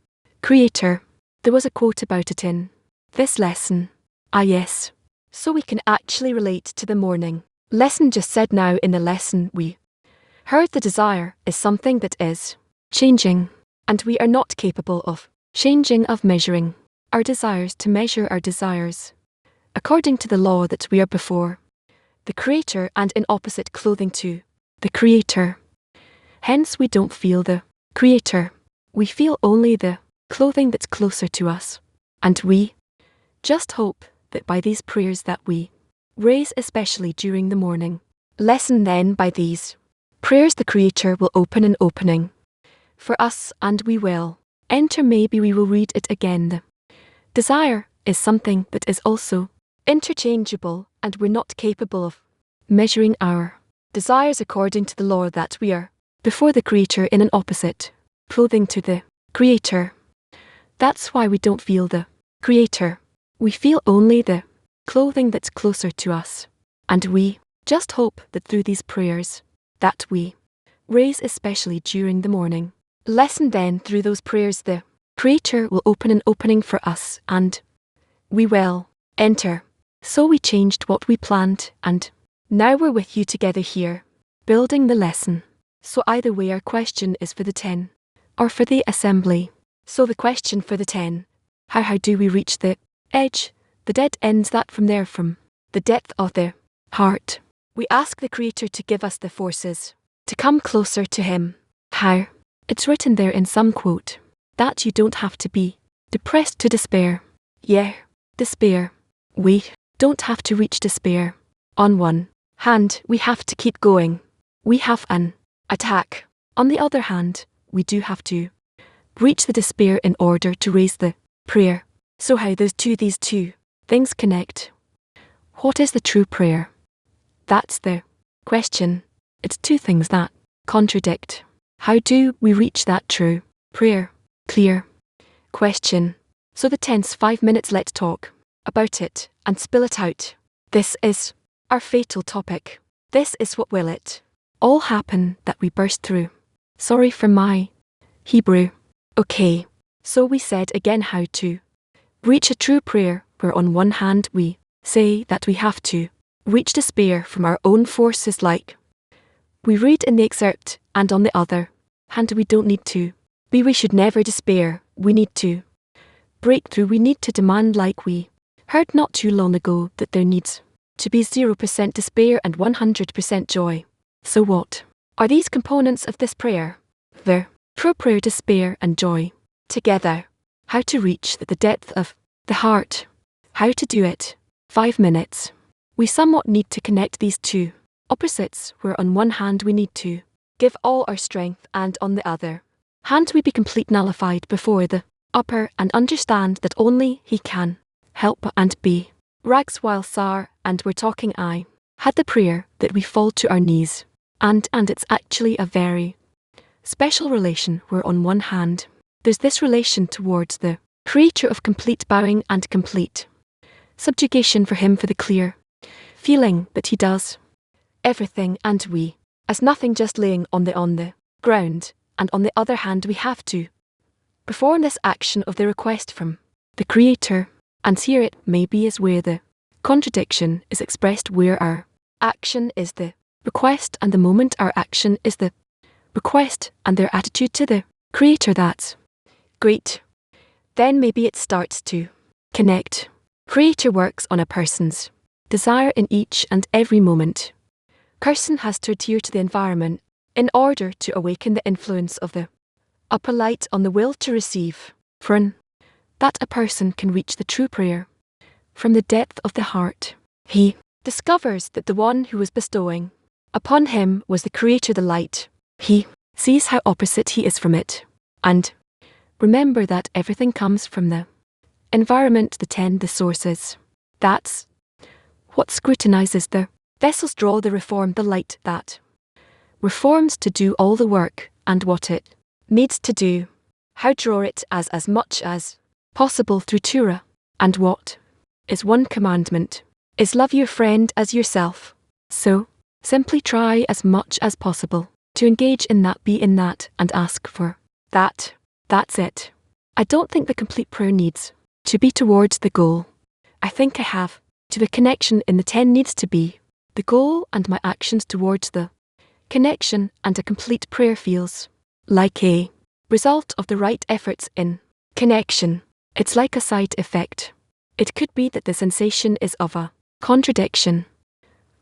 Creator. There was a quote about it in this lesson. Ah yes. So we can actually relate to the morning Lesson just said now in the lesson we heard the desire is something that is changing, and we are not capable of changing, of measuring our desires to measure our desires, according to the law that we are before the Creator and in opposite clothing to the Creator. Hence we don't feel the Creator, we feel only the clothing that's closer to us, and we just hope that by these prayers that we raise especially during the morning lesson, then by these prayers the Creator will open an opening for us and we will enter. Maybe we will read it again. The desire is something that is also interchangeable, and we're not capable of measuring our desires according to the law that we are before the Creator in an opposite clothing to the Creator. That's why we don't feel the Creator. We feel only the clothing that's closer to us, and we just hope that through these prayers that we raise especially during the morning lesson, then through those prayers the Creator will open an opening for us and we will enter. So we changed what we planned, and now we're with you together here, building the lesson. So either way our question is for the 10 or for the assembly. So the question for the 10, how do we reach the edge, the dead ends, that from there, from the depth of the heart, we ask the Creator to give us the forces to come closer to Him. How? It's written there in some quote that you don't have to be depressed to despair. Yeah, despair. We don't have to reach despair. On one hand, we have to keep going. We have an attack. On the other hand, we do have to reach the despair in order to raise the prayer. So how these two things connect? What is the true prayer? That's the question. It's two things that contradict. How do we reach that true prayer? Clear question. So the tense 5 minutes, let's talk about it and spill it out. This is our fatal topic. This is what will it all happen that we burst through. Sorry for my Hebrew. Okay, so we said again how to reach a true prayer, where on one hand we say that we have to reach despair from our own forces like we read in the excerpt, and on the other hand we don't need to be. We should never despair. We need to break through. We need to demand, like we heard not too long ago, that there needs to be 0% despair and 100% joy. So what are these components of this prayer? The true prayer, despair and joy together. How to reach the depth of the heart. How to do it. 5 minutes. We somewhat need to connect these two opposites, where on one hand we need to give all our strength, and on the other hand we be complete nullified before the upper, and understand that only He can help and be rags while sour. And we're talking, I had the prayer that we fall to our knees, and it's actually a very special relation, where on one hand there's this relation towards the Creator of complete bowing and complete subjugation for Him, for the clear feeling that He does everything and we as nothing, just laying on the ground, and on the other hand we have to perform this action of the request from the Creator. And here it maybe is where the contradiction is expressed, where our action is the request, and the moment our action is the request and their attitude to the Creator, that's great. Then maybe it starts to connect. Creator works on a person's desire in each and every moment. Person has to adhere to the environment in order to awaken the influence of the upper light on the will to receive. For that a person can reach the true prayer from the depth of the heart, he discovers that the one who was bestowing upon him was the Creator, the light. He sees how opposite he is from it. And remember that everything comes from the environment, the 10, the sources. That's what scrutinizes the vessels, draw the reform, the light that reforms to do all the work, and what it needs to do. How draw it as much as possible through Torah. And what is one commandment is love your friend as yourself. So simply try as much as possible to engage in that, be in that, and ask for that. That's it. I don't think the complete prayer needs to be towards the goal. I think I have to the connection in the 10 needs to be the goal and my actions towards the connection, and a complete prayer feels like a result of the right efforts in connection. It's like a side effect. It could be that the sensation is of a contradiction.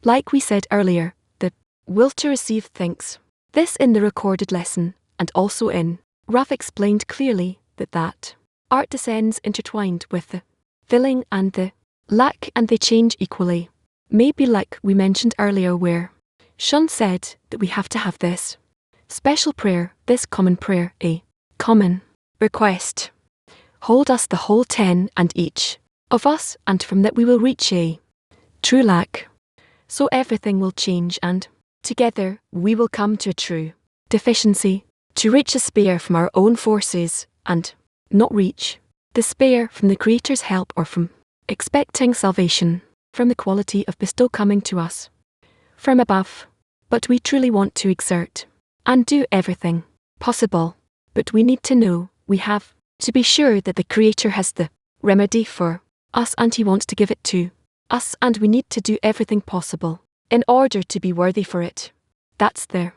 Like we said earlier, the will to receive things. This in the recorded lesson, and also in Raf explained clearly that art descends intertwined with the filling and the lack, and they change equally. Maybe like we mentioned earlier where Shun said that we have to have this special prayer, this common prayer, a common request. Hold us the whole 10 and each of us, and from that we will reach a true lack. So everything will change, and together we will come to a true deficiency, to reach a spare from our own forces, and not reach despair from the Creator's help, or from expecting salvation from the quality of bestow coming to us from above. But we truly want to exert and do everything possible. But we need to know, we have to be sure that the Creator has the remedy for us, and He wants to give it to us, and we need to do everything possible in order to be worthy for it. That's the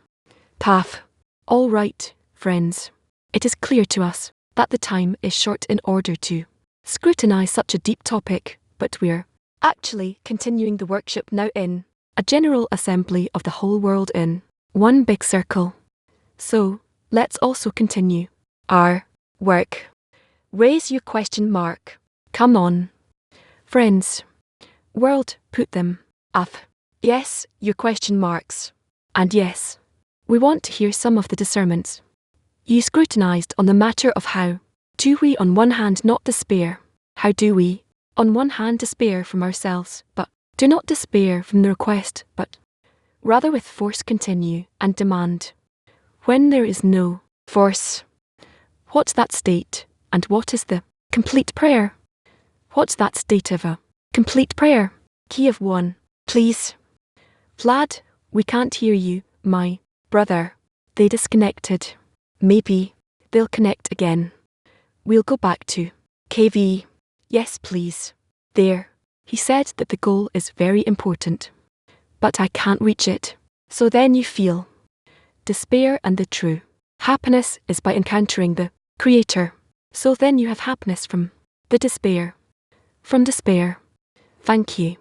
path. All right, friends. It is clear to us that the time is short in order to scrutinize such a deep topic, but we're actually continuing the workshop now in a general assembly of the whole world in one big circle. So, let's also continue our work. Raise your question mark. Come on. Friends. World, put them up. Yes, your question marks. And yes, we want to hear some of the discernments you scrutinized on the matter of how do we on one hand not despair, how do we on one hand despair from ourselves, but do not despair from the request, but rather with force continue and demand. When there is no force, what's that state, and what is the complete prayer? What's that state of a complete prayer? Key of 1, please. Vlad, we can't hear you, my brother. They disconnected. Maybe they'll connect again. We'll go back to KV. Yes, please. There. He said that the goal is very important. But I can't reach it. So then you feel despair, and the true happiness is by encountering the Creator. So then you have happiness from the despair. From despair. Thank you.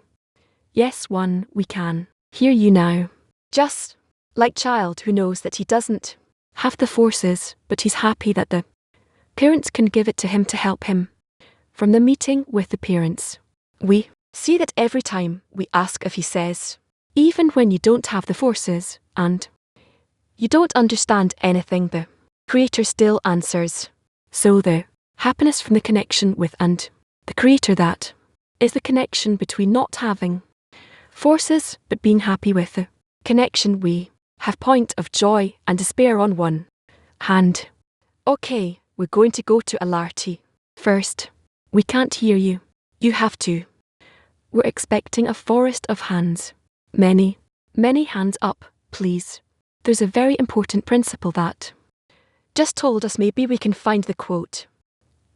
Yes, we can hear you now. Just like child who knows that he doesn't have the forces, but he's happy that the parents can give it to him to help him. From the meeting with the parents, we see that every time we ask if he says, even when you don't have the forces, and you don't understand anything, the Creator still answers. So the happiness from the connection with and the Creator, that is the connection between not having forces but being happy with the connection. We have point of joy and despair on one hand. Okay, we're going to go to Alarty first. We can't hear you. You have to. We're expecting a forest of hands. Many, many hands up, please. There's a very important principle that just told us. Maybe we can find the quote.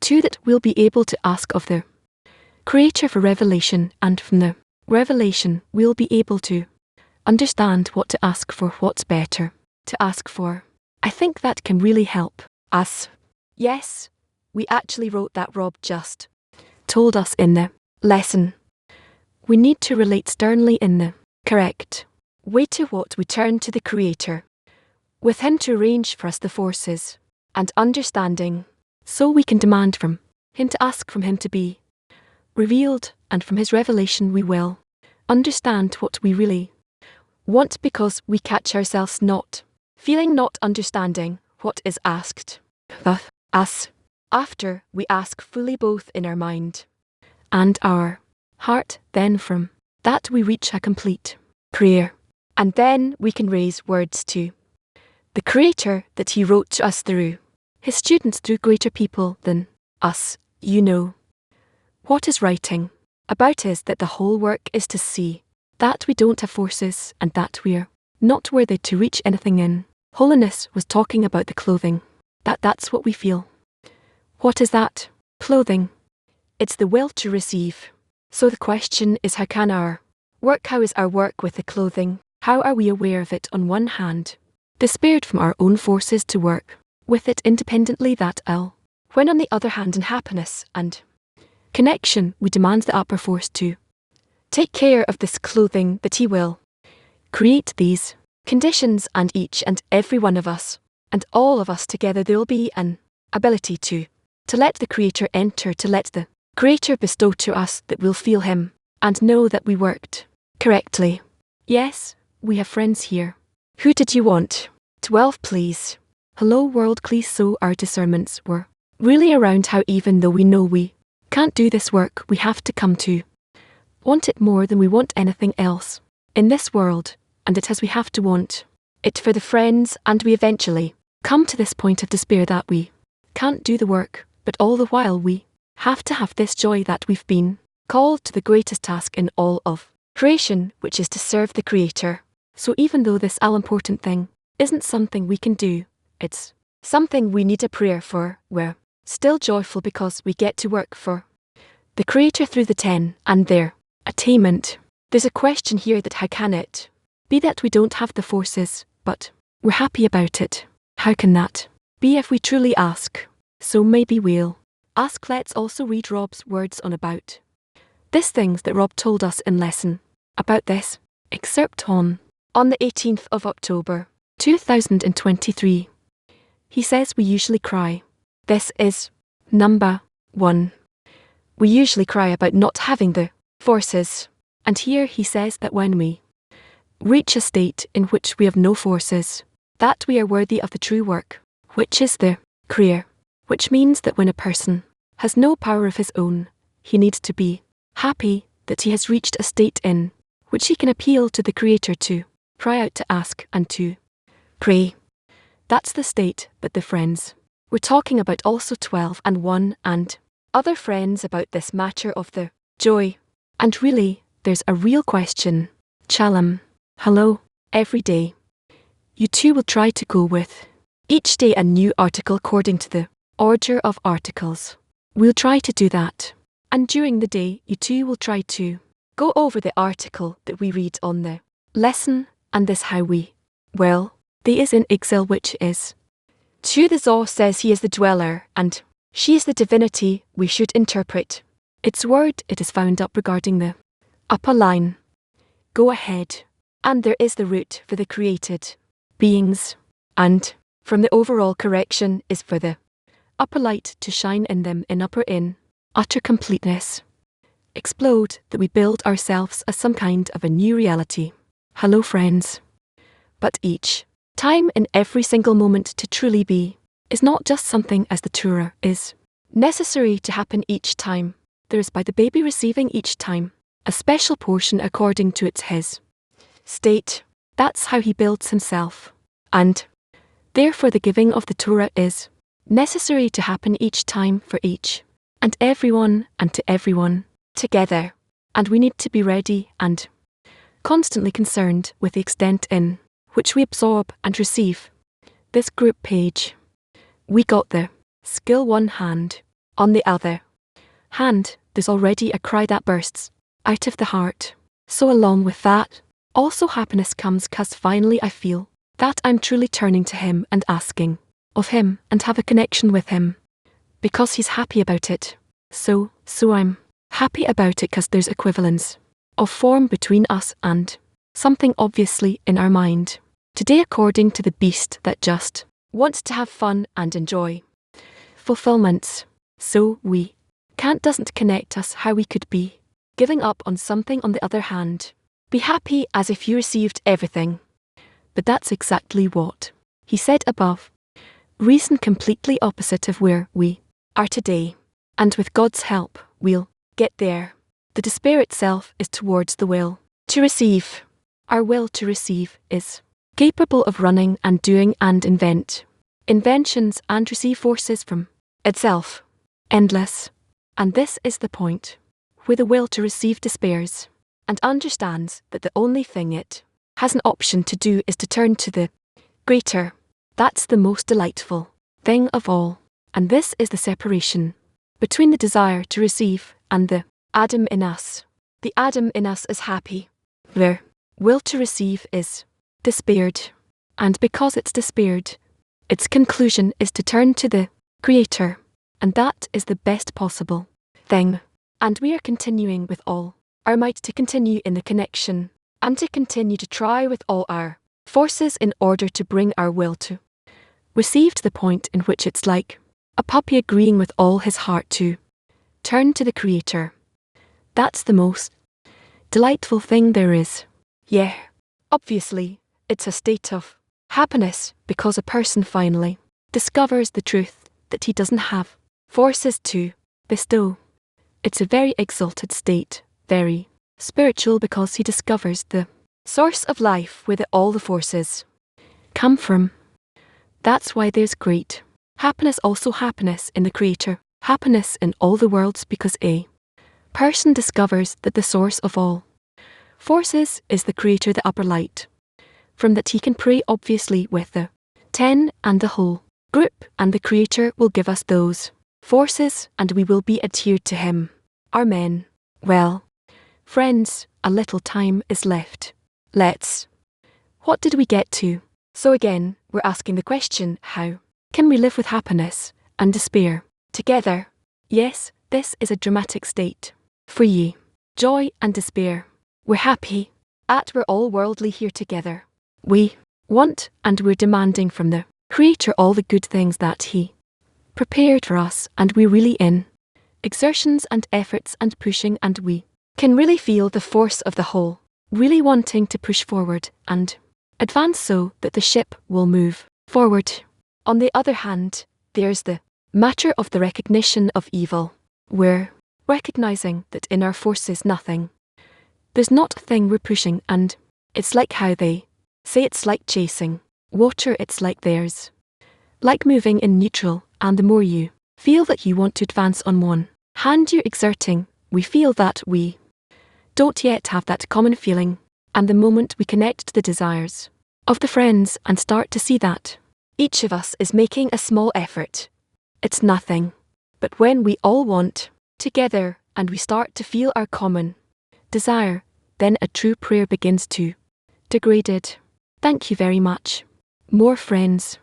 2, that we'll be able to ask of the Creator for revelation, and from the revelation we'll be able to understand what to ask for, what's better to ask for. I think that can really help us. Yes, we actually wrote that. Rob just told us in the lesson. We need to relate sternly in the correct way to what we turn to the Creator, with Him to arrange for us the forces and understanding, so we can demand from Him, to ask from Him to be revealed, and from His revelation we will understand what we really want, because we catch ourselves not feeling, not understanding what is asked of us. After we ask fully, both in our mind and our heart, then from that we reach a complete prayer. And then we can raise words to the Creator that He wrote to us through His students, through greater people than us. You know, what is writing about is that the whole work is to see that we don't have forces, and that we're not worthy to reach anything in holiness. Was talking about the clothing. That's what we feel. What is that clothing? It's the will to receive. So the question is, how can our Work. How is our work with the clothing? How are we aware of it on one hand? Despaired from our own forces to work with it independently that I'll. When on the other hand in happiness and connection we demand the upper force to take care of this clothing that he will create these conditions, and each and every one of us and all of us together there will be an ability to let the Creator enter, to let the Creator bestow to us that we'll feel him and know that we worked correctly. Yes, we have friends here. Who did you want? 12 please. Hello world please. So our discernments were really around how even though we know we can't do this work, we have to come to want it more than we want anything else in this world, and it as we have to want it for the friends, and we eventually come to this point of despair that we can't do the work, but all the while we have to have this joy that we've been called to the greatest task in all of creation, which is to serve the Creator. So even though this all-important thing isn't something we can do, it's something we need a prayer for, we're still joyful because we get to work for the Creator through the 10 and their attainment. There's a question here that how can it be that we don't have the forces, but we're happy about it? How can that be if we truly ask? So maybe we'll ask. Let's also read Rob's words on about this things that Rob told us in lesson about this excerpt on the 18th of October 2023. He says we usually cry. This is number 1. We usually cry about not having the forces. And here he says that when we reach a state in which we have no forces, that we are worthy of the true work, which is the career, which means that when a person has no power of his own, he needs to be happy that he has reached a state in which he can appeal to the Creator to cry out, to ask, and to pray. That's the state, but the friends we're talking about also 12 and 1 and other friends about this matter of the joy. And really, there's a real question. Shalom. Hello. Every day, you too will try to go with each day a new article according to the order of articles. We'll try to do that. And during the day, you too will try to go over the article that we read on the lesson, and this how we, well, they is in exile, which is to the Zohar says he is the dweller, and she is the divinity. We should interpret its word. It is found up regarding the upper line. Go ahead. And there is the root for the created beings, and from the overall correction is for the upper light to shine in them in utter completeness. Explode that we build ourselves as some kind of a new reality. Hello friends. But each time in every single moment to truly be is not just something as the Torah is necessary to happen each time. There is by the baby receiving each time a special portion according to its his state. That's how he builds himself. And therefore the giving of the Torah is necessary to happen each time for each and everyone and to everyone together. And we need to be ready and constantly concerned with the extent in which we absorb and receive this group page. We got the skill one hand. On the other hand, there's already a cry that bursts out of the heart. So along with that, also happiness comes, 'cause finally I feel that I'm truly turning to him and asking of him and have a connection with him because he's happy about it. So I'm happy about it 'cause there's equivalence of form between us and something obviously in our mind. Today according to the beast that just wants to have fun and enjoy fulfillments. So we can't doesn't connect us how we could be giving up on something. On the other hand, be happy as if you received everything. But that's exactly what he said above. Reason completely opposite of where we are today. And with God's help, we'll get there. The despair itself is towards the will to receive. Our will to receive is capable of running and doing and invent inventions and receive forces from itself. Endless. And this is the point where the will to receive despairs and understands that the only thing it has an option to do is to turn to the greater. That's the most delightful thing of all. And this is the separation between the desire to receive and the Adam in us. The Adam in us is happy Their will to receive is despaired. And because it's despaired, its conclusion is to turn to the Creator. And that is the best possible thing. And we are continuing with all our might to continue in the connection, and to continue to try with all our forces in order to bring our will to receive to the point in which it's like a puppy agreeing with all his heart to turn to the Creator. That's the most delightful thing there is. Yeah, obviously, it's a state of happiness because a person finally discovers the truth that he doesn't have forces to bestow. It's a very exalted state, very spiritual, because he discovers the source of life where all the forces come from. That's why there's great happiness, also happiness in the Creator, happiness in all the worlds, because a person discovers that the source of all forces is the Creator, the upper light. From that he can pray obviously with the 10 and the whole group, and the Creator will give us those forces and we will be adhered to him. Amen. Well, friends, a little time is left. What did we get to? So again, we're asking the question, how can we live with happiness and despair together? Yes, this is a dramatic state. For ye, joy and despair. We're happy we're all worldly here together. We want and we're demanding from the Creator all the good things that he prepared for us, and we're really in exertions and efforts and pushing, and we can really feel the force of the whole, really wanting to push forward and advance so that the ship will move forward. On the other hand, there's the matter of the recognition of evil. We're recognizing that in our forces there's not a thing we're pushing, and it's like how they say it's like chasing water, it's like there's like moving in neutral, and the more you feel that you want to advance on one hand you're exerting, we feel that we don't yet have that common feeling, and the moment we connect to the desires of the friends and start to see that each of us is making a small effort, it's nothing. But when we all want together and we start to feel our common desire, then a true prayer begins to degrade it. Thank you very much. More friends.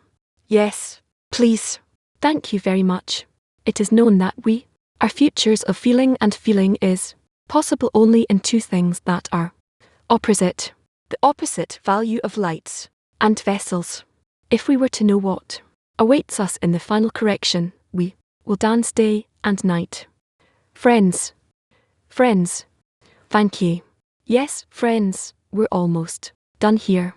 Yes, please. Thank you very much. It is known that our futures of feeling and feeling is possible only in two things that are opposite. The opposite value of lights and vessels. If we were to know what awaits us in the final correction, we will dance day and night. Friends. Thank you. Yes, friends, we're almost done here.